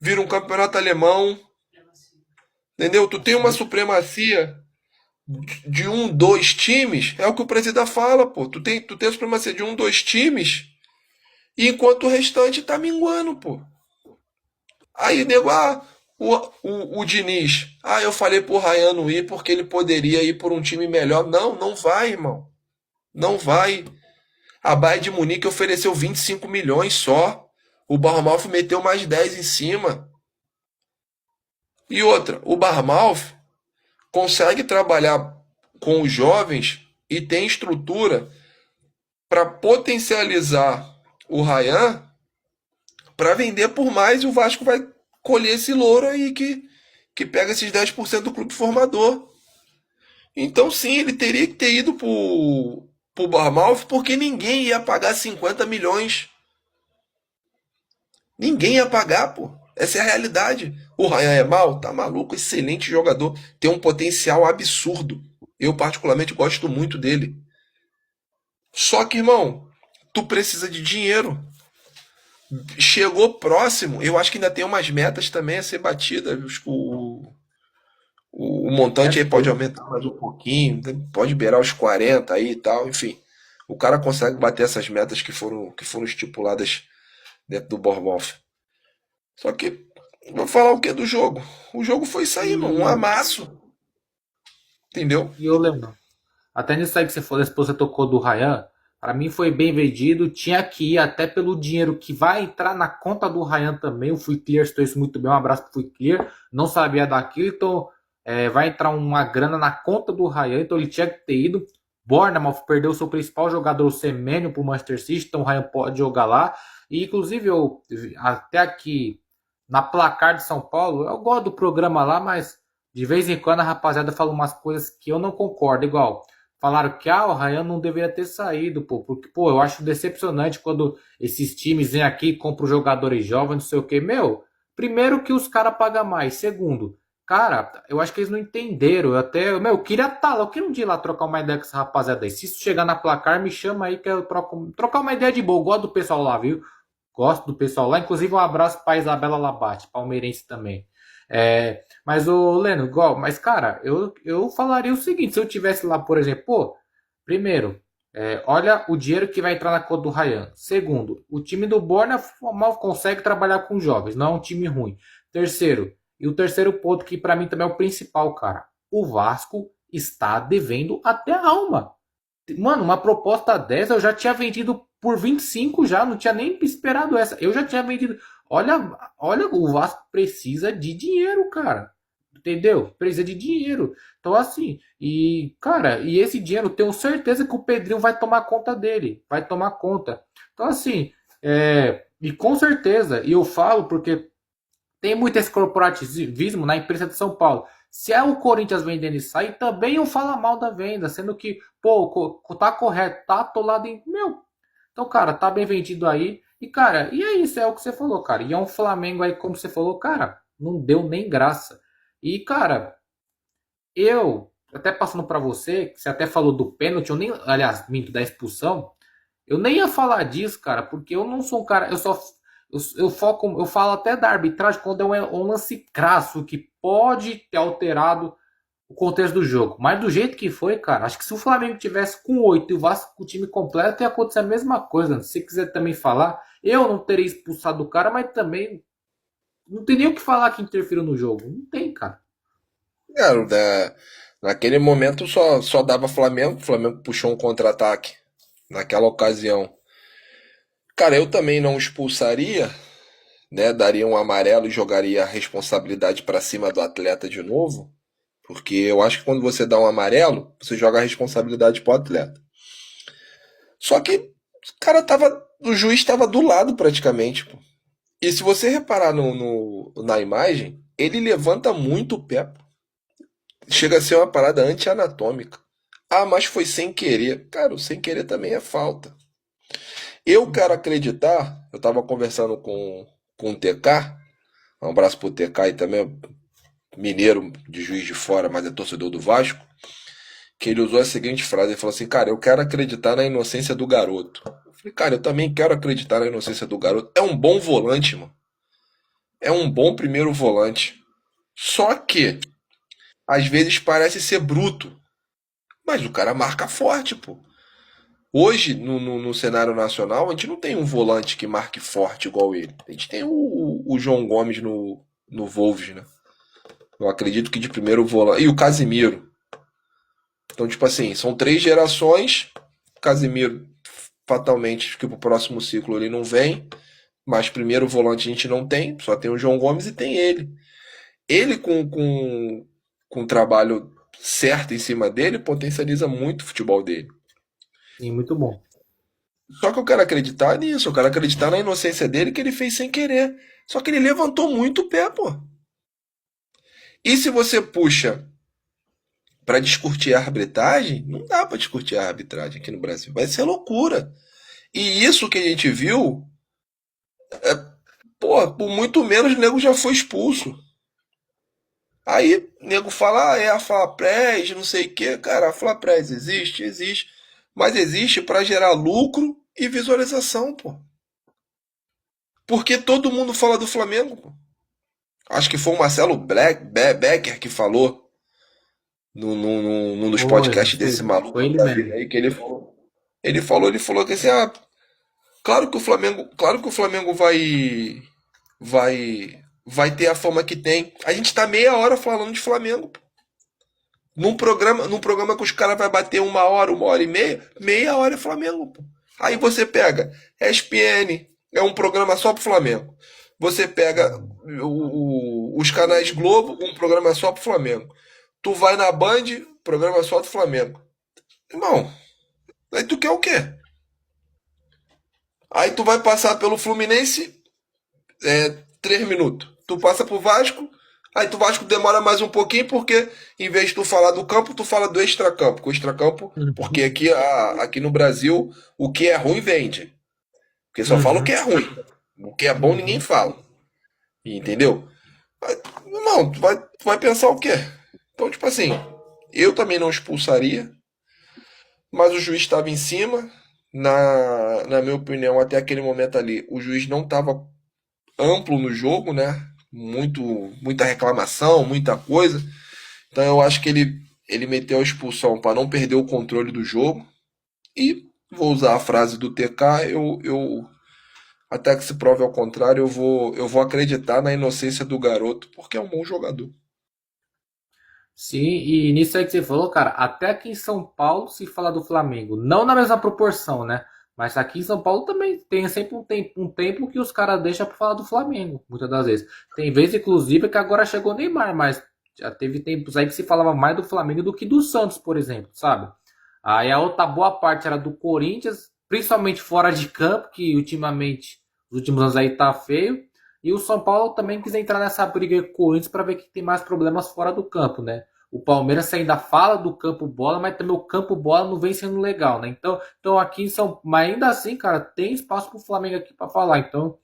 Vira um campeonato alemão. Entendeu? Tu tem uma supremacia de um, dois times. É o que o presidente fala, pô. Tu tem a supremacia de um, dois times. E enquanto o restante tá minguando, pô. Aí, nego, o Diniz. Ah, eu falei pro Ryan não ir porque ele poderia ir por um time melhor. Não, não vai, irmão. Não vai. A Bayern de Munique ofereceu 25 milhões só. O Bournemouth meteu mais 10 em cima. E outra, o Bournemouth consegue trabalhar com os jovens e tem estrutura para potencializar o Ryan para vender por mais e o Vasco vai colher esse louro aí que pega esses 10% do clube formador. Então sim, ele teria que ter ido pro Bournemouth porque ninguém ia pagar 50 milhões. Ninguém ia pagar, pô. Essa é a realidade. O Ryan é mal? Tá maluco, excelente jogador. Tem um potencial absurdo. Eu particularmente gosto muito dele. Só que, irmão, tu precisa de dinheiro. Chegou próximo, eu acho que ainda tem umas metas também a ser batidas. O montante aí pode Certeza. aumentar mais um pouquinho, pode beirar os 40 aí e tal, enfim. O cara consegue bater essas metas que foram estipuladas dentro do Bournemouth. Só que, vou falar o que do jogo? O jogo foi isso aí, mano, um E, amasso, entendeu? e eu lembro. Até nisso aí que você falou, depois você tocou do Ryan. Pra mim foi bem vendido. Tinha que ir até pelo dinheiro que vai entrar na conta do Ryan também. O Fui Clear citou isso muito bem. Um abraço pro Fui Clear. Não sabia daquilo, então vai entrar uma grana na conta do Ryan. Então ele tinha que ter ido. Bournemouth perdeu seu principal jogador, o Semenyo, pro Manchester City. Então o Ryan pode jogar lá. E inclusive eu até aqui na placar de São Paulo, eu gosto do programa lá, mas de vez em quando a rapaziada fala umas coisas que eu não concordo. Igual. Falaram que o Ryan não deveria ter saído, pô, porque, pô, eu acho decepcionante quando esses times vêm aqui e compram jogadores jovens, não sei o quê. Meu, primeiro que os caras pagam mais. Segundo, cara, eu acho que eles não entenderam. Eu até, meu, eu queria estar lá, eu queria um dia ir lá trocar uma ideia com essa rapaziada aí. Se isso chegar na placar, me chama aí que eu trocar uma ideia de boa. Eu gosto do pessoal lá, viu? Gosto do pessoal lá. Inclusive, um abraço pra Isabela Labate, palmeirense também. Mas o Leno, igual, mas cara, eu falaria o seguinte: se eu tivesse lá, por exemplo, pô, primeiro, olha o dinheiro que vai entrar na conta do Ryan. Segundo, o time do Borna mal consegue trabalhar com jovens, não é um time ruim. Terceiro, e o terceiro ponto que pra mim também é o principal, cara, o Vasco está devendo até a alma. Mano, uma proposta dessa eu já tinha vendido por 25 já, não tinha nem esperado essa. Eu já tinha vendido. Olha, o Vasco precisa de dinheiro, cara. Entendeu? Precisa de dinheiro. Então, assim, cara, e esse dinheiro, tenho certeza que o Pedrinho vai tomar conta dele. Vai tomar conta. Então, assim, e com certeza, e eu falo porque tem muito esse corporativismo na imprensa de São Paulo. Se é o Corinthians vendendo isso aí, também eu falo mal da venda, sendo que, pô, tá correto, tá atolado em. Meu, então, cara, tá bem vendido aí. E, cara, e é isso, é o que você falou, cara. E é um Flamengo aí, como você falou, cara, não deu nem graça. E, cara, eu, até passando pra você, que você até falou do pênalti, eu nem, aliás, minto, da expulsão, eu nem ia falar disso, cara, porque eu não sou um cara, eu foco, eu falo até da arbitragem quando é um lance crasso que pode ter alterado o contexto do jogo. Mas do jeito que foi, cara, acho que se o Flamengo tivesse com 8 e o Vasco com o time completo, ia acontecer a mesma coisa. Se você quiser também falar, eu não teria expulsado o cara, mas também não tem nem o que falar que interferiu no jogo. Não tem, cara. Cara, naquele momento só dava Flamengo, o Flamengo puxou um contra-ataque naquela ocasião. Cara, eu também não expulsaria, né? Daria um amarelo e jogaria a responsabilidade pra cima do atleta de novo, porque eu acho que quando você dá um amarelo, você joga a responsabilidade pro atleta. Só que o juiz estava do lado praticamente, pô. E se você reparar na imagem, ele levanta muito o pé, pô. Chega a ser uma parada anti-anatômica. Ah, mas foi sem querer. Cara, o sem querer também é falta. Eu quero acreditar, eu tava conversando com o TK, um abraço pro TK e também mineiro de Juiz de Fora, mas é torcedor do Vasco, que ele usou a seguinte frase, ele falou assim, cara, eu quero acreditar na inocência do garoto. Eu falei, cara, eu também quero acreditar na inocência do garoto. É um bom volante, mano. É um bom primeiro volante. Só que, às vezes parece ser bruto. Mas o cara marca forte, pô. Hoje, no cenário nacional, a gente não tem um volante que marque forte igual ele. A gente tem o João Gomes no Wolves, né? Eu acredito que de primeiro volante. E o Casimiro. Então, tipo assim, são três gerações. Casimiro, fatalmente, acho que pro próximo ciclo ele não vem. Mas primeiro volante a gente não tem. Só tem o João Gomes e tem ele. Ele com o trabalho certo em cima dele, potencializa muito o futebol dele. Sim, muito bom. Só que eu quero acreditar nisso, eu quero acreditar na inocência dele que ele fez sem querer. Só que ele levantou muito o pé, pô. E se você puxa pra discutir a arbitragem, não dá pra discutir a arbitragem aqui no Brasil. Vai ser loucura. E isso que a gente viu, pô, por muito menos o nego já foi expulso. Aí o nego fala, ah, é a Flapres, não sei o quê. Cara, a Flapres existe, existe. Mas existe pra gerar lucro e visualização, pô. Porque todo mundo fala do Flamengo, pô. Acho que foi o Marcelo Becker que falou num dos Foi, podcasts desse foi maluco ele da vida mesmo. aí que ele falou. Ele falou que assim, ah, claro que o Flamengo vai ter a fama que tem. A gente tá meia hora falando de Flamengo. Pô. Num programa que os caras vai bater uma hora e meia hora é Flamengo, pô. Aí você pega ESPN, é um programa só pro Flamengo. Você pega os canais Globo, um programa só pro Flamengo. Tu vai na Band, programa só do Flamengo. Irmão, aí tu quer o quê? Aí tu vai passar pelo Fluminense, 3 minutos. Tu passa pro Vasco, aí tu Vasco demora mais um pouquinho, porque em vez de tu falar do campo, tu fala do extracampo. O extracampo, porque Uhum. aqui no Brasil, o que é ruim vende. Porque só fala o que Uhum. é ruim. O que é bom ninguém Uhum. fala. Entendeu? Irmão, tu vai pensar o quê? Então, tipo assim, eu também não expulsaria, mas o juiz estava em cima. Na minha opinião, até aquele momento ali, o juiz não estava amplo no jogo, né? Muita reclamação, muita coisa. Então eu acho que ele meteu a expulsão para não perder o controle do jogo. E vou usar a frase do TK, até que se prove ao contrário, eu vou acreditar na inocência do garoto, porque é um bom jogador. Sim, e nisso aí que você falou, cara, até aqui em São Paulo se fala do Flamengo. Não na mesma proporção, né? Mas aqui em São Paulo também tem sempre um tempo que os caras deixam pra falar do Flamengo, muitas das vezes. Tem vezes, inclusive, que agora chegou o Neymar, mas já teve tempos aí que se falava mais do Flamengo do que do Santos, por exemplo, sabe? Aí a outra boa parte era do Corinthians, principalmente fora de campo, que ultimamente, os últimos anos aí tá feio. E o São Paulo também quis entrar nessa briga com o Corinthians para ver que tem mais problemas fora do campo, né? O Palmeiras ainda fala do campo bola, mas também o campo bola não vem sendo legal, né? Então aqui em São, mas ainda assim, cara, tem espaço pro Flamengo aqui para falar. Então,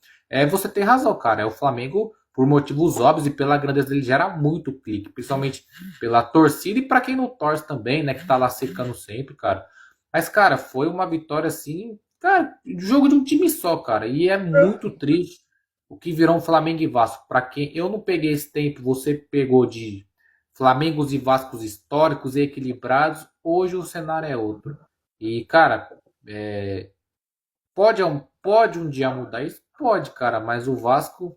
você tem razão, cara. É o Flamengo por motivos óbvios e pela grandeza dele gera muito clique, principalmente pela torcida e para quem não torce também, né, que tá lá secando sempre, cara. Mas cara, foi uma vitória assim, cara, jogo de um time só, cara, e é muito triste o que virou um Flamengo e Vasco. Para quem eu não peguei esse tempo, você pegou de Flamengos e Vascos históricos e equilibrados. Hoje o cenário é outro. E, cara, pode um dia mudar isso? Pode, cara, mas o Vasco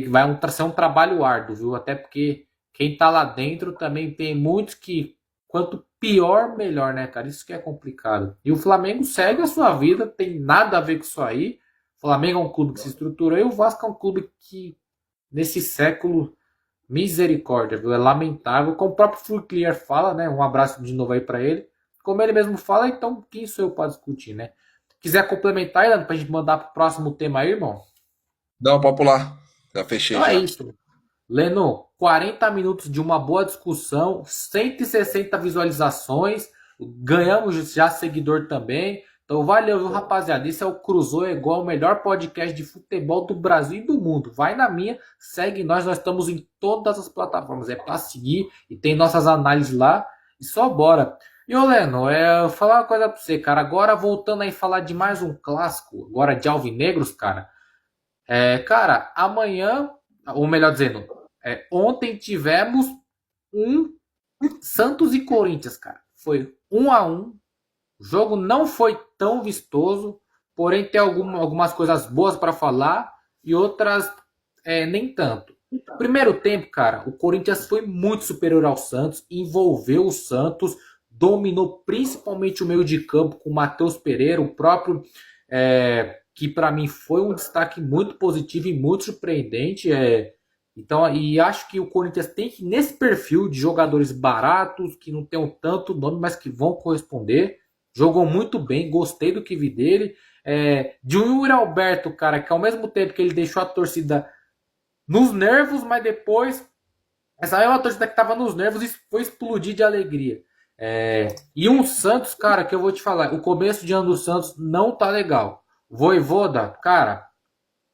vai ser um trabalho árduo, viu? Até porque quem tá lá dentro também tem muitos que, quanto pior, melhor, né, cara? Isso que é complicado. E o Flamengo segue a sua vida, tem nada a ver com isso aí. O Flamengo é um clube que se estruturou e o Vasco é um clube que, nesse século, misericórdia, viu? É lamentável. Como o próprio Furclier fala, né? Um abraço de novo aí pra ele. Como ele mesmo fala, então quem sou eu pra discutir, né? Quiser complementar, Ilan, pra gente mandar pro próximo tema aí, irmão? Não, pode pular. Já fechei Então é já. isso. Leno, 40 minutos de uma boa discussão, 160 visualizações, ganhamos já seguidor também. Então valeu, viu, rapaziada? Esse é o Cruzou é igual o melhor podcast de futebol do Brasil e do mundo. Vai na minha, segue nós estamos em todas as plataformas. É para seguir e tem nossas análises lá e só bora. E ô Leno, vou falar uma coisa pra você, cara. Agora voltando aí falar de mais um clássico, agora de Alvinegros, cara. Cara, amanhã, ou melhor dizendo, ontem tivemos um Santos e Corinthians, cara. Foi 1-1. O jogo não foi tão vistoso, porém tem algumas coisas boas para falar e outras nem tanto. Primeiro tempo, cara, o Corinthians foi muito superior ao Santos, envolveu o Santos, dominou principalmente o meio de campo com o Matheus Pereira, o próprio que para mim foi um destaque muito positivo e muito surpreendente. Então, e acho que o Corinthians tem que, nesse perfil de jogadores baratos, que não tem tanto nome, mas que vão corresponder. Jogou muito bem, gostei do que vi dele. De um Yuri Alberto, cara, que ao mesmo tempo que ele deixou a torcida nos nervos, mas depois essa mesma torcida que estava nos nervos foi explodir de alegria. E um Santos, cara, que eu vou te falar, o começo de ano do Santos não tá legal. Vojvoda, cara,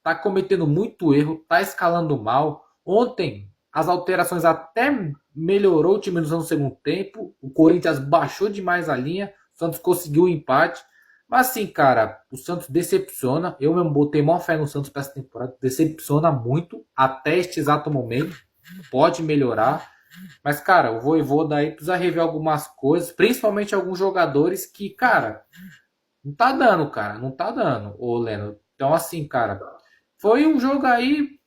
tá cometendo muito erro, tá escalando mal. Ontem, as alterações até melhorou o time no segundo tempo. O Corinthians baixou demais a linha. O Santos conseguiu o empate. Mas assim, cara, o Santos decepciona. Eu mesmo botei maior fé no Santos para essa temporada. Decepciona muito até este exato momento. Pode melhorar. Mas, cara, o Vojvoda aí precisa rever algumas coisas. Principalmente alguns jogadores que, cara, não tá dando, cara. Não tá dando, ô Leno. Então, assim, cara, foi um jogo aí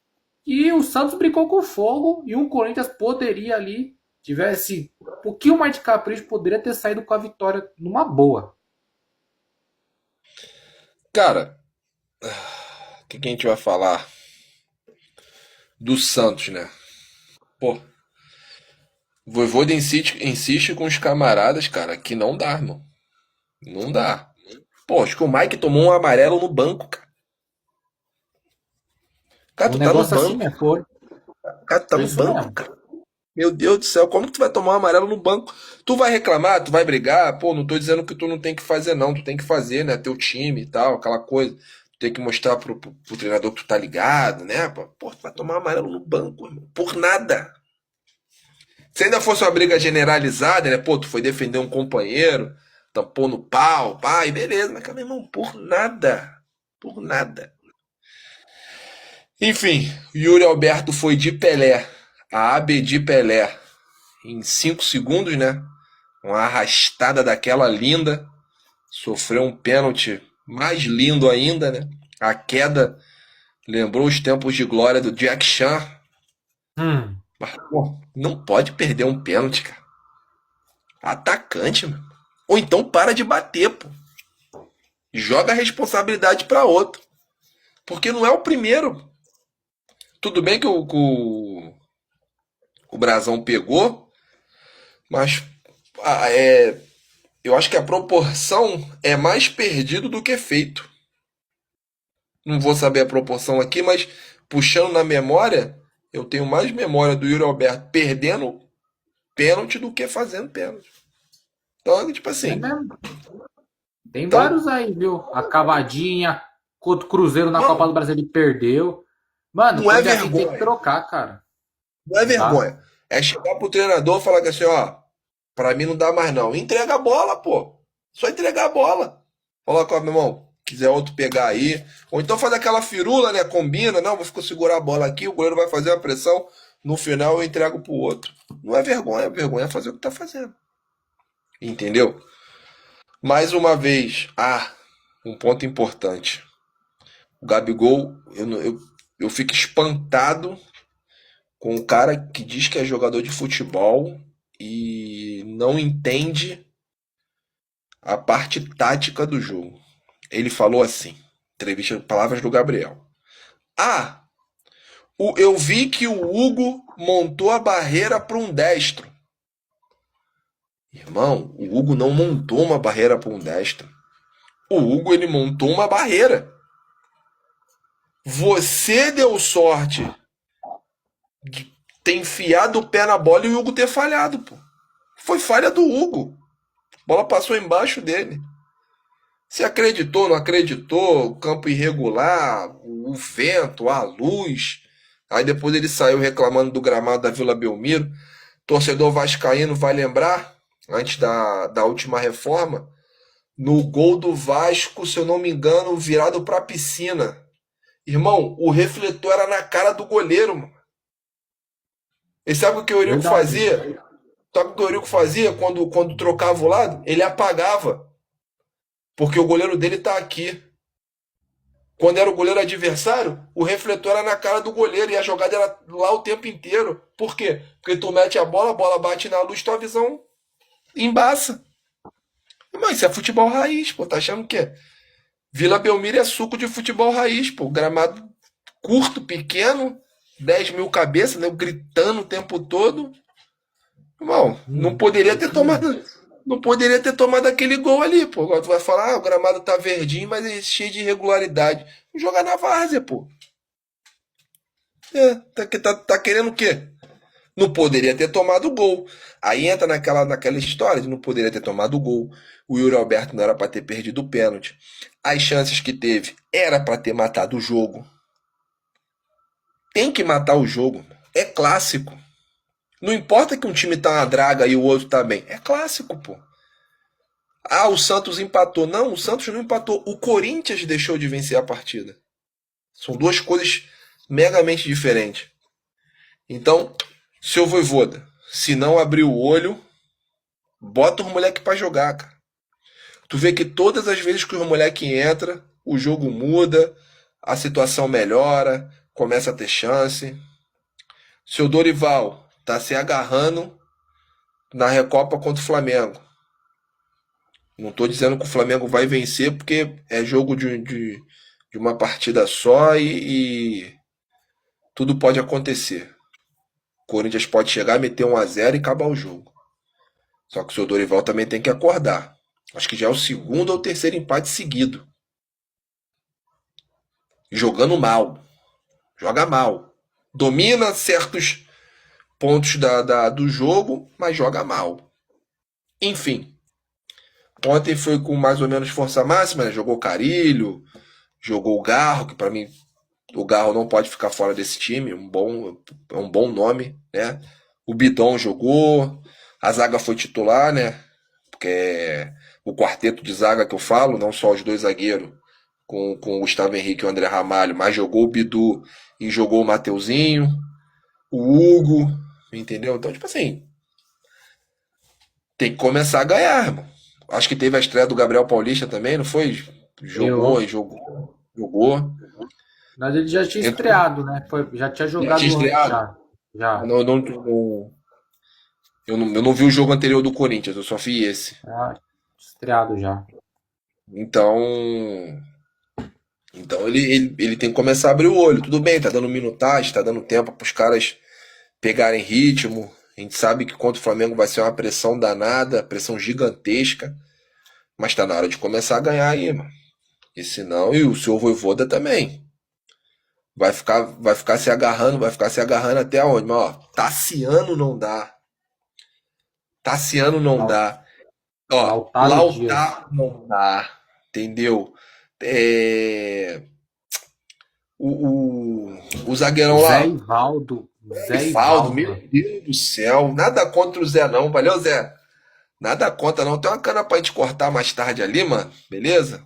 que o Santos brincou com fogo e o Corinthians poderia ali, tivesse um pouquinho mais de capricho, poderia ter saído com a vitória numa boa. Cara, o que a gente vai falar do Santos, né? Pô, o Vojvoda insiste com os camaradas, cara, que não dá, irmão. Não dá. Pô, acho que o Mike tomou um amarelo no banco, cara. Cara, Um tu tá no negócio assim banco. mesmo, foi, Cara, tu tá foi no isso banco, mesmo. cara. Meu Deus do céu, como que tu vai tomar um amarelo no banco? Tu vai reclamar, tu vai brigar? Pô, não tô dizendo que tu não tem que fazer, não. Tu tem que fazer, né? Teu time e tal, aquela coisa. Tu tem que mostrar pro treinador que tu tá ligado, né? Pô, tu vai tomar um amarelo no banco, irmão. Por nada. Se ainda fosse uma briga generalizada, né? Pô, tu foi defender um companheiro, tampou no pau, pai, beleza. Mas, cara, meu irmão, por nada. Por nada. Enfim, Yuri Alberto foi de Pelé. A AB de Pelé. Em 5 segundos, né? Uma arrastada daquela linda. Sofreu um pênalti mais lindo ainda, né? A queda lembrou os tempos de glória do Jack Chan. Hum, Mas, pô, não pode perder um pênalti, cara. Atacante, mano. Ou então para de bater, pô. Joga a responsabilidade para outro. Porque não é o primeiro. Tudo bem que o Brasão pegou, mas eu acho que a proporção é mais perdido do que feito. Não vou saber a proporção aqui, mas puxando na memória, eu tenho mais memória do Yuri Alberto perdendo pênalti do que fazendo pênalti. Então, tipo é assim. mesmo. Tem Então, vários aí, viu? A cavadinha, contra o Cruzeiro na Copa não, do Brasil ele perdeu. Mano, não é quando é assim tem que vergonha. trocar, cara. Não é Não dá. vergonha. É chegar pro treinador e falar que assim, ó, pra mim não dá mais não. Entrega a bola, pô. Só entregar a bola. Fala com meu irmão, quiser outro pegar aí. Ou então faz aquela firula, né? Combina, não, vou ficar segurar a bola aqui, o goleiro vai fazer a pressão. No final eu entrego pro outro. Não é vergonha, vergonha é fazer o que tá fazendo. Entendeu? Mais uma vez, um ponto importante. O Gabigol, eu fico espantado com o cara que diz que é jogador de futebol e não entende a parte tática do jogo. Ele falou assim, entrevista, palavras do Gabriel. Ah, eu vi que o Hugo montou a barreira para um destro. Irmão, o Hugo não montou uma barreira para um destro. O Hugo ele montou uma barreira. Você deu sorte ter enfiado o pé na bola e o Hugo ter falhado, pô. Foi falha do Hugo. A bola passou embaixo dele. Se acreditou, não acreditou, campo irregular, o vento, a luz. Aí depois ele saiu reclamando do gramado da Vila Belmiro. Torcedor vascaíno vai lembrar, antes da última reforma, no gol do Vasco, se eu não me engano, virado pra piscina. Irmão, o refletor era na cara do goleiro, mano. E sabe o que o Eurico Verdade. fazia? Sabe o que o Eurico fazia quando trocava o lado? Ele apagava, porque o goleiro dele tá aqui. Quando era o goleiro adversário, o refletor era na cara do goleiro e a jogada era lá o tempo inteiro. Por quê? Porque tu mete a bola bate na luz, tua visão embaça. Mas isso é futebol raiz, pô. Tá achando o quê? Vila Belmiro é suco de futebol raiz, pô. Gramado curto, pequeno, 10 mil cabeças, né? Gritando o tempo todo. Irmão, É isso mesmo. não poderia ter tomado aquele gol ali, pô. Agora tu vai falar, o gramado tá verdinho, mas é cheio de irregularidade. Jogar na várzea, pô. Tá querendo o quê? Não poderia ter tomado o gol. Aí entra naquela história de não poderia ter tomado o gol. O Yuri Alberto não era para ter perdido o pênalti. As chances que teve era para ter matado o jogo. Tem que matar o jogo. É clássico. Não importa que um time tá uma draga e o outro tá bem. É clássico, pô. Ah, o Santos empatou. Não, o Santos não empatou. O Corinthians deixou de vencer a partida. São duas coisas megamente diferentes. Então, seu Voivoda, se não abrir o olho, bota os moleque pra jogar, cara. Tu vê que todas as vezes que os moleque entra, o jogo muda, a situação melhora, começa a ter chance. Seu Dorival tá se agarrando na Recopa contra o Flamengo. Não tô dizendo que o Flamengo vai vencer, porque é jogo de uma partida só e tudo pode acontecer. O Corinthians pode chegar, meter 1-0 e acabar o jogo. Só que o seu Dorival também tem que acordar. Acho que já é o segundo ou terceiro empate seguido. Jogando mal. Joga mal. Domina certos pontos do jogo, mas joga mal. Enfim. Ontem foi com mais ou menos força máxima, né? Jogou Carilho, jogou o Garro, que para mim o Garro não pode ficar fora desse time. É um bom nome, né? O Bidon jogou. A zaga foi titular, né? Porque é o quarteto de zaga que eu falo, não só os dois zagueiros, com o Gustavo Henrique e o André Ramalho, mas jogou o Bidu e jogou o Mateuzinho, o Hugo, entendeu? Então, tipo assim, tem que começar a ganhar, irmão. Acho que teve a estreia do Gabriel Paulista também, não foi? Jogou Eu. e jogou, jogou. Mas ele já tinha Entrou, estreado, né? Já tinha já tinha jogado antes, estreado. já. Já. Eu não vi o jogo anterior do Corinthians, eu só vi esse. Já estreado já. Então, então ele tem que começar a abrir o olho. Tudo bem, tá dando minutagem, tá dando tempo para os caras pegarem ritmo. A gente sabe que contra o Flamengo vai ser uma pressão danada, pressão gigantesca. Mas tá na hora de começar a ganhar aí, mano. E senão, e o seu Voivoda também. Vai ficar se agarrando até onde? Mas, ó, Tassiano não dá. Tassiano não Lau- dá. Ó, Lautaro Dias. Lautaro não dá. Entendeu? É, o zagueirão Zé lá, Ivaldo. Zé Rivaldo, meu Ivaldo. Deus do céu. Nada contra o Zé, não. Valeu, Zé. Nada contra, não. Tem uma cana pra gente cortar mais tarde ali, mano. Beleza?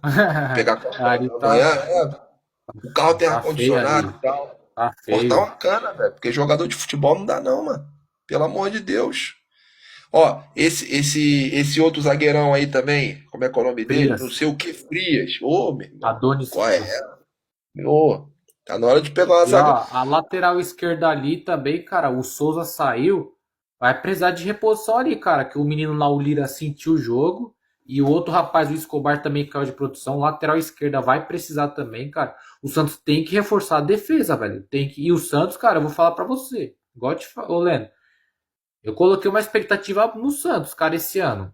Pegar café Ali da tá, manhã. O carro tem tá feio ar-condicionado ali. e tal. Tá Cortar feio. uma cana, velho. Porque jogador de futebol não dá, não, mano. Pelo amor de Deus. Ó, esse outro zagueirão aí também. Como é que é o nome dele? Não Frias. sei o que, Frias. Ô, meu irmão. Adonis Qual é? Frias. Ô, tá na hora de pegar uma E zaga. ó, a lateral esquerda ali também, cara, o Souza saiu. Vai precisar de reposição ali, cara. Que o menino lá, o Lira, sentiu o jogo. E o outro rapaz, o Escobar, também caiu de produção. Lateral esquerda vai precisar também, cara. O Santos tem que reforçar a defesa, velho. Tem que... E o Santos, cara, eu vou falar pra você. Igual eu te ô, Leno, eu coloquei uma expectativa no Santos, cara, esse ano.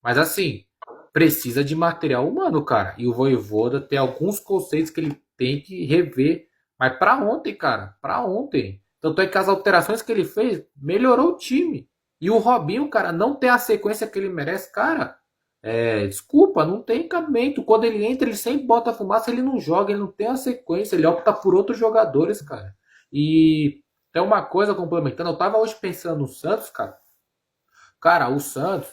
Mas assim, precisa de material humano, cara. E o Voivoda tem alguns conceitos que ele tem que rever. Mas pra ontem, cara, pra ontem. Tanto é que as alterações que ele fez melhorou o time. E o Robinho, cara, não tem a sequência que ele merece, cara. Desculpa, não tem cabimento. Quando ele entra, ele sempre bota fumaça, ele não joga, ele não tem a sequência, ele opta por outros jogadores, cara. E tem uma coisa complementando, eu tava hoje pensando no Santos, cara. Cara, o Santos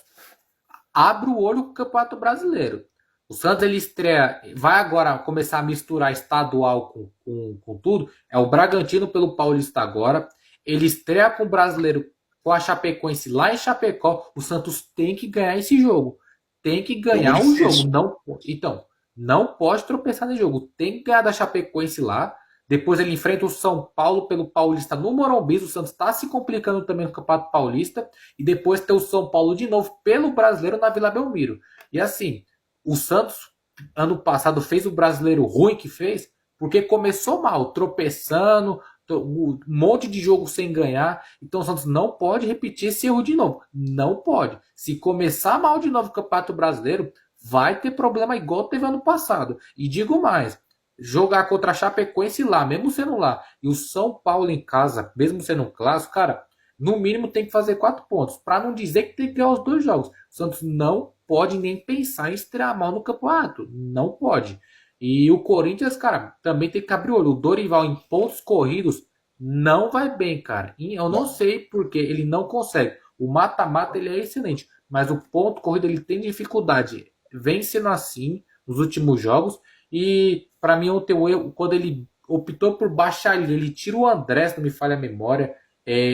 abre o olho com o Campeonato Brasileiro. O Santos ele estreia, vai agora começar a misturar estadual com tudo. É o Bragantino pelo Paulista agora. Ele estreia com o Brasileiro com a Chapecoense lá em Chapecó. O Santos tem que ganhar esse jogo. Tem que Jogo ganhar o jogo. difícil. Não, então, não pode tropeçar no jogo. Tem que ganhar da Chapecoense lá. Depois ele enfrenta o São Paulo pelo Paulista no Morumbi. O Santos está se complicando também no Campeonato Paulista. E depois tem o São Paulo de novo pelo Brasileiro na Vila Belmiro. E assim, o Santos, ano passado, fez o brasileiro ruim que fez, porque começou mal, tropeçando, um monte de jogo sem ganhar. Então o Santos não pode repetir esse erro de novo. Não pode. Se começar mal de novo o Campeonato Brasileiro, vai ter problema igual teve ano passado. E digo mais, jogar contra a Chapecoense lá, mesmo sendo lá, e o São Paulo em casa, mesmo sendo um clássico, cara, no mínimo tem que fazer 4 pontos, para não dizer que tem que ganhar os 2 jogos. O Santos não pode nem pensar em estrear mal no campeonato, não pode. E o Corinthians, cara, também tem que abrir o olho. O Dorival em pontos corridos não vai bem, cara. E eu não Não. sei porque ele não consegue. O mata-mata ele é excelente, mas o ponto corrido ele tem dificuldade. Vem sendo assim nos últimos jogos. E para mim ontem o erro, quando ele optou por baixar ele tira o André, se não me falha a memória.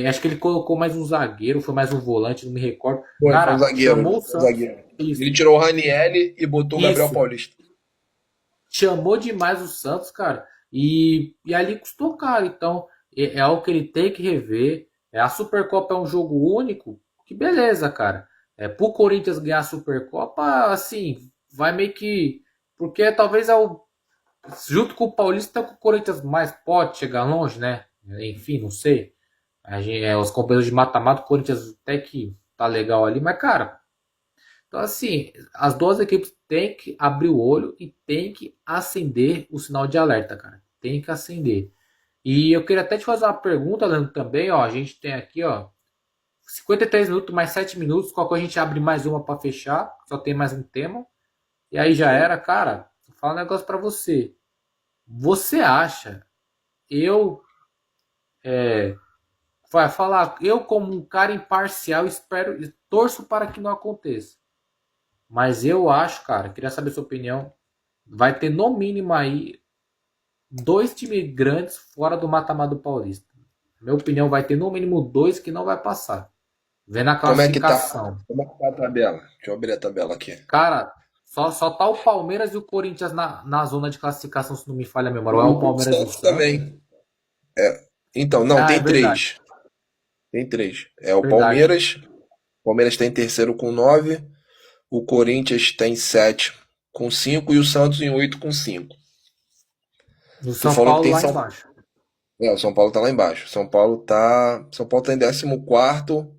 Acho que ele colocou mais um zagueiro, foi mais um volante, não me recordo. Foi um Cara, zagueiro. chamou o Foi um Santos. zagueiro. Isso, Ele tirou o Ranielli e botou o Gabriel isso. Paulista. Chamou demais o Santos, cara. E ali custou caro. Então, é algo que ele tem que rever. A Supercopa é um jogo único. Que beleza, cara. Pro Corinthians ganhar a Supercopa, assim, vai meio que. Porque talvez junto com o Paulista, que o Corinthians mais pode chegar longe, né? Enfim, não sei. Os companheiros de mata-mata, o Corinthians até que tá legal ali, mas, cara, então assim, as duas equipes têm que abrir o olho e têm que acender o sinal de alerta, cara. Tem que acender. E eu queria até te fazer uma pergunta, Leandro, também, ó. A gente tem aqui, ó, 53 minutos mais 7 minutos. Qualquer a gente abre mais uma para fechar. Só tem mais um tema. E aí já era, cara. Vou falar um negócio para você. Você acha, eu vai falar, eu como um cara imparcial espero, torço para que não aconteça. Mas eu acho, cara, queria saber sua opinião. Vai ter no mínimo aí 2 times grandes fora do mata-mata do Paulista. Minha opinião, vai ter no mínimo 2 que não vai passar. Vendo a Como é que tá? classificação. Como é que tá a tabela? Deixa eu abrir a tabela aqui. Cara, só tá o Palmeiras e o Corinthians na zona de classificação, se não me falha a memória. Ou é o O Palmeiras e o Santos Santos. também. Então, não, Ah, é tem verdade. três. Tem três. É o Verdade. Palmeiras. O Palmeiras está em terceiro com 9. O Corinthians está em 7 com 5 e o Santos em 8 com 5. No Tu São falou que Paulo tem lá São. embaixo. O São Paulo tá lá embaixo. São Paulo tá em 14º,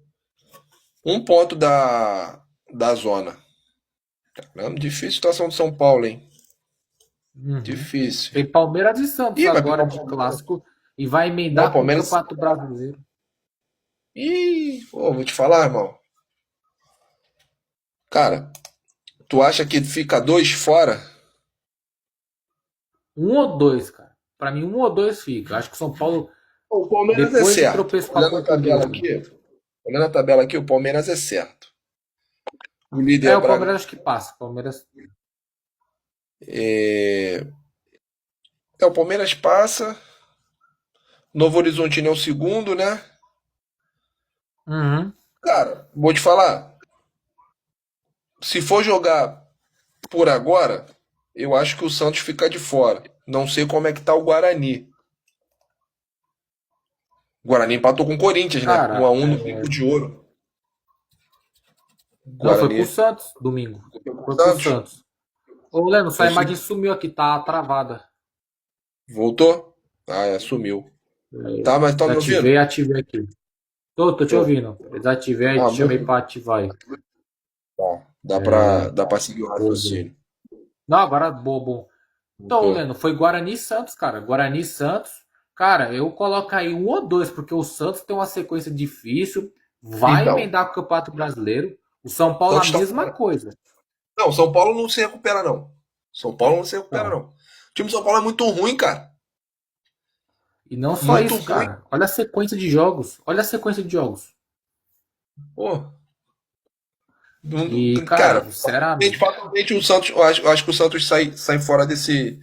um ponto da zona. Caramba, difícil a situação do São Paulo, hein? Uhum. Difícil. Tem Palmeiras e Santos Ih, vai pegar agora o de Palmeiras. clássico e vai Não, o emendar com o Palmeiras. Campeonato Brasileiro. Ih, pô, vou te falar, irmão. Cara, tu acha que fica dois fora? Um ou dois, cara. Pra mim, um ou dois fica. Acho que o São Paulo, Pô, o Palmeiras é depois de certo. tropeçar com a Portuguesa. Olhando a tabela aqui, o Palmeiras é certo. O líder é o O Palmeiras Braga. acho que passa. Palmeiras. É... o Palmeiras passa. Novo Horizontino é o segundo, né? Uhum. Cara, vou te falar. Se for jogar por agora, eu acho que o Santos fica de fora. Não sei como é que tá o Guarani. O Guarani empatou com o Corinthians, né? Um Cara, a um no Bico de Ouro. não, foi pro Guarani Santos domingo. foi com o Foi pro Santos. Santos. Ô, Leno, sua imagem Consegui- sumiu aqui, tá travada. Voltou? Ah, é, sumiu. Tá, mas tá me ouvindo? Desativei e ativei aqui. Tô te Tô. ouvindo. Desativei e Ah, te chamei muito pra ativar aí. bom. Dá pra seguir o Boa, boa. raciocínio. Não, agora, boa, bom. Então, Voltou. Leno, foi Guarani e Santos, cara. Guarani e Santos. Cara, eu coloco aí um ou dois, porque o Santos tem uma sequência difícil, vai Então, emendar com o Campeonato Brasileiro. O São o Paulo a Santos tá mesma fora. coisa. Não, São Paulo não se recupera, não. São Paulo não se recupera, Então, não. O time do São Paulo é muito ruim, cara. e não só Muito isso, ruim. cara. Olha a sequência de jogos. Olha a sequência de jogos. Pô, E, cara, cara, sinceramente, fatalmente o Santos, eu acho que o Santos sai fora desse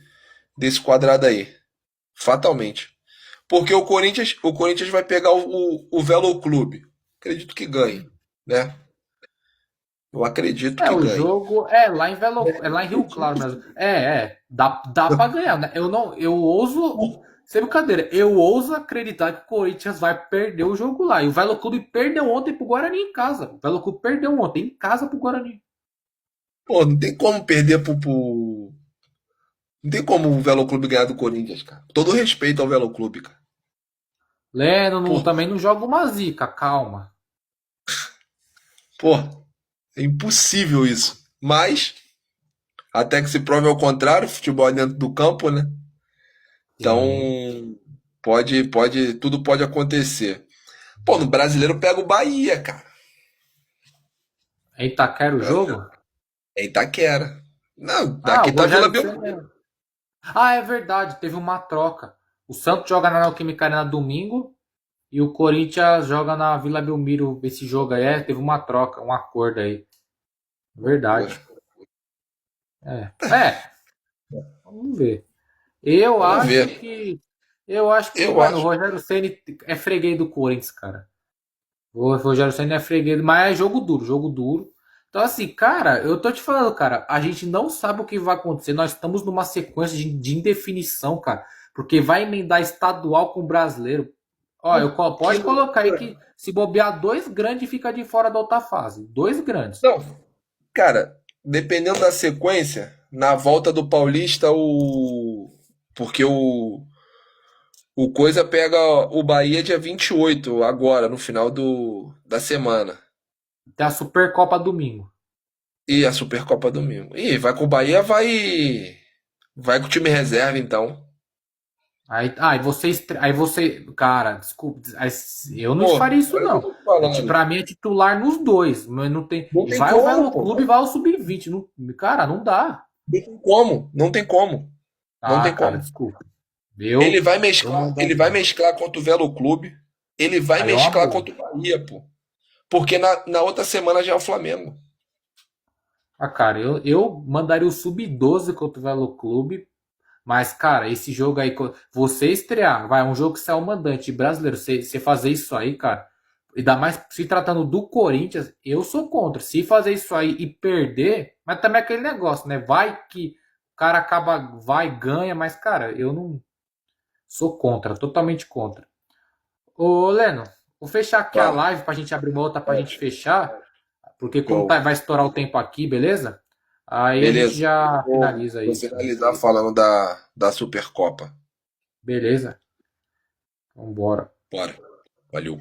quadrado aí. Fatalmente. Porque o Corinthians vai pegar o Velo Clube. Acredito que ganhe, né? Eu acredito que o ganhe. jogo é lá em é lá em Rio Claro mesmo. Dá para ganhar, né? Eu não, eu ouso, sem brincadeira, eu ouso acreditar que o Corinthians vai perder o jogo lá. E o Velo Clube perdeu ontem pro Guarani em casa. O Velo Clube perdeu ontem em casa pro Guarani. Pô, não tem como perder Não tem como o Velo Clube ganhar do Corinthians, cara. Todo respeito ao Velo Clube, cara. Leno Pô, também não joga uma zica, calma. pô, é impossível isso. Mas, até que se prove ao contrário, futebol é dentro do campo, né? Sim. Então, tudo pode acontecer. Pô, no brasileiro pega o Bahia, cara. É Itaquera o jogo? É Itaquera. Não, Ah, o daqui tá Vila Rogério Belmiro. Ceni. Ah, é verdade, teve uma troca. O Santos joga na Neoquímica Arena domingo e o Corinthians joga na Vila Belmiro esse jogo aí. Teve uma troca, um acordo aí. Pô, Verdade. É, vamos ver. Eu vamos acho ver. que. Eu acho que, Eu mano, o acho. Rogério Ceni é freguês do Corinthians, cara. O Rogério Ceni é freguês, mas é jogo duro, jogo duro. Então, assim, cara, eu tô te falando, cara, a gente não sabe o que vai acontecer. Nós estamos numa sequência de indefinição, cara. Porque vai emendar estadual com o brasileiro. Ó, Que pode colocar aí que se bobear dois grandes fica de fora da outra fase. Dois grandes. Não, cara, dependendo da sequência, na volta do Paulista, Porque o Coisa pega o Bahia dia 28 agora, no final da semana. Tem a Supercopa domingo. E a Supercopa domingo. E vai com o Bahia, vai. Vai com o time reserva, então. Aí você, cara, desculpa, eu não Pô, faria isso olha o que eu não. tô te falando. Pra mim é titular nos dois, mas não tem. Não E tem vai o como, Velo pô. Clube e vai o Sub-20. Não, cara, não dá. Não tem como. Não tem como. Não Ah, tem cara, como. desculpa. Ele Eu, vai eu mesclar, ele vai mandaria. mesclar contra o Velo Clube. Ele vai Aí é uma mesclar boa. contra o Bahia, pô. Porque na outra semana já é o Flamengo. Ah, cara, eu mandaria o Sub-12 contra o Velo Clube. Mas, cara, esse jogo aí, você estrear, vai, um jogo que você é o mandante brasileiro, você fazer isso aí, cara, ainda mais se tratando do Corinthians, eu sou contra. Se fazer isso aí e perder, mas também é aquele negócio, né? Vai que o cara acaba, vai, ganha, mas, cara, eu não sou contra, totalmente contra. Ô, Leno, vou fechar aqui a Fala. live pra gente abrir uma outra pra gente fechar, porque como Show. vai estourar o tempo aqui, beleza? Aí a gente Beleza. já finaliza Vou isso aí. finalizar falando da Supercopa. Beleza? Vambora. Bora. Valeu.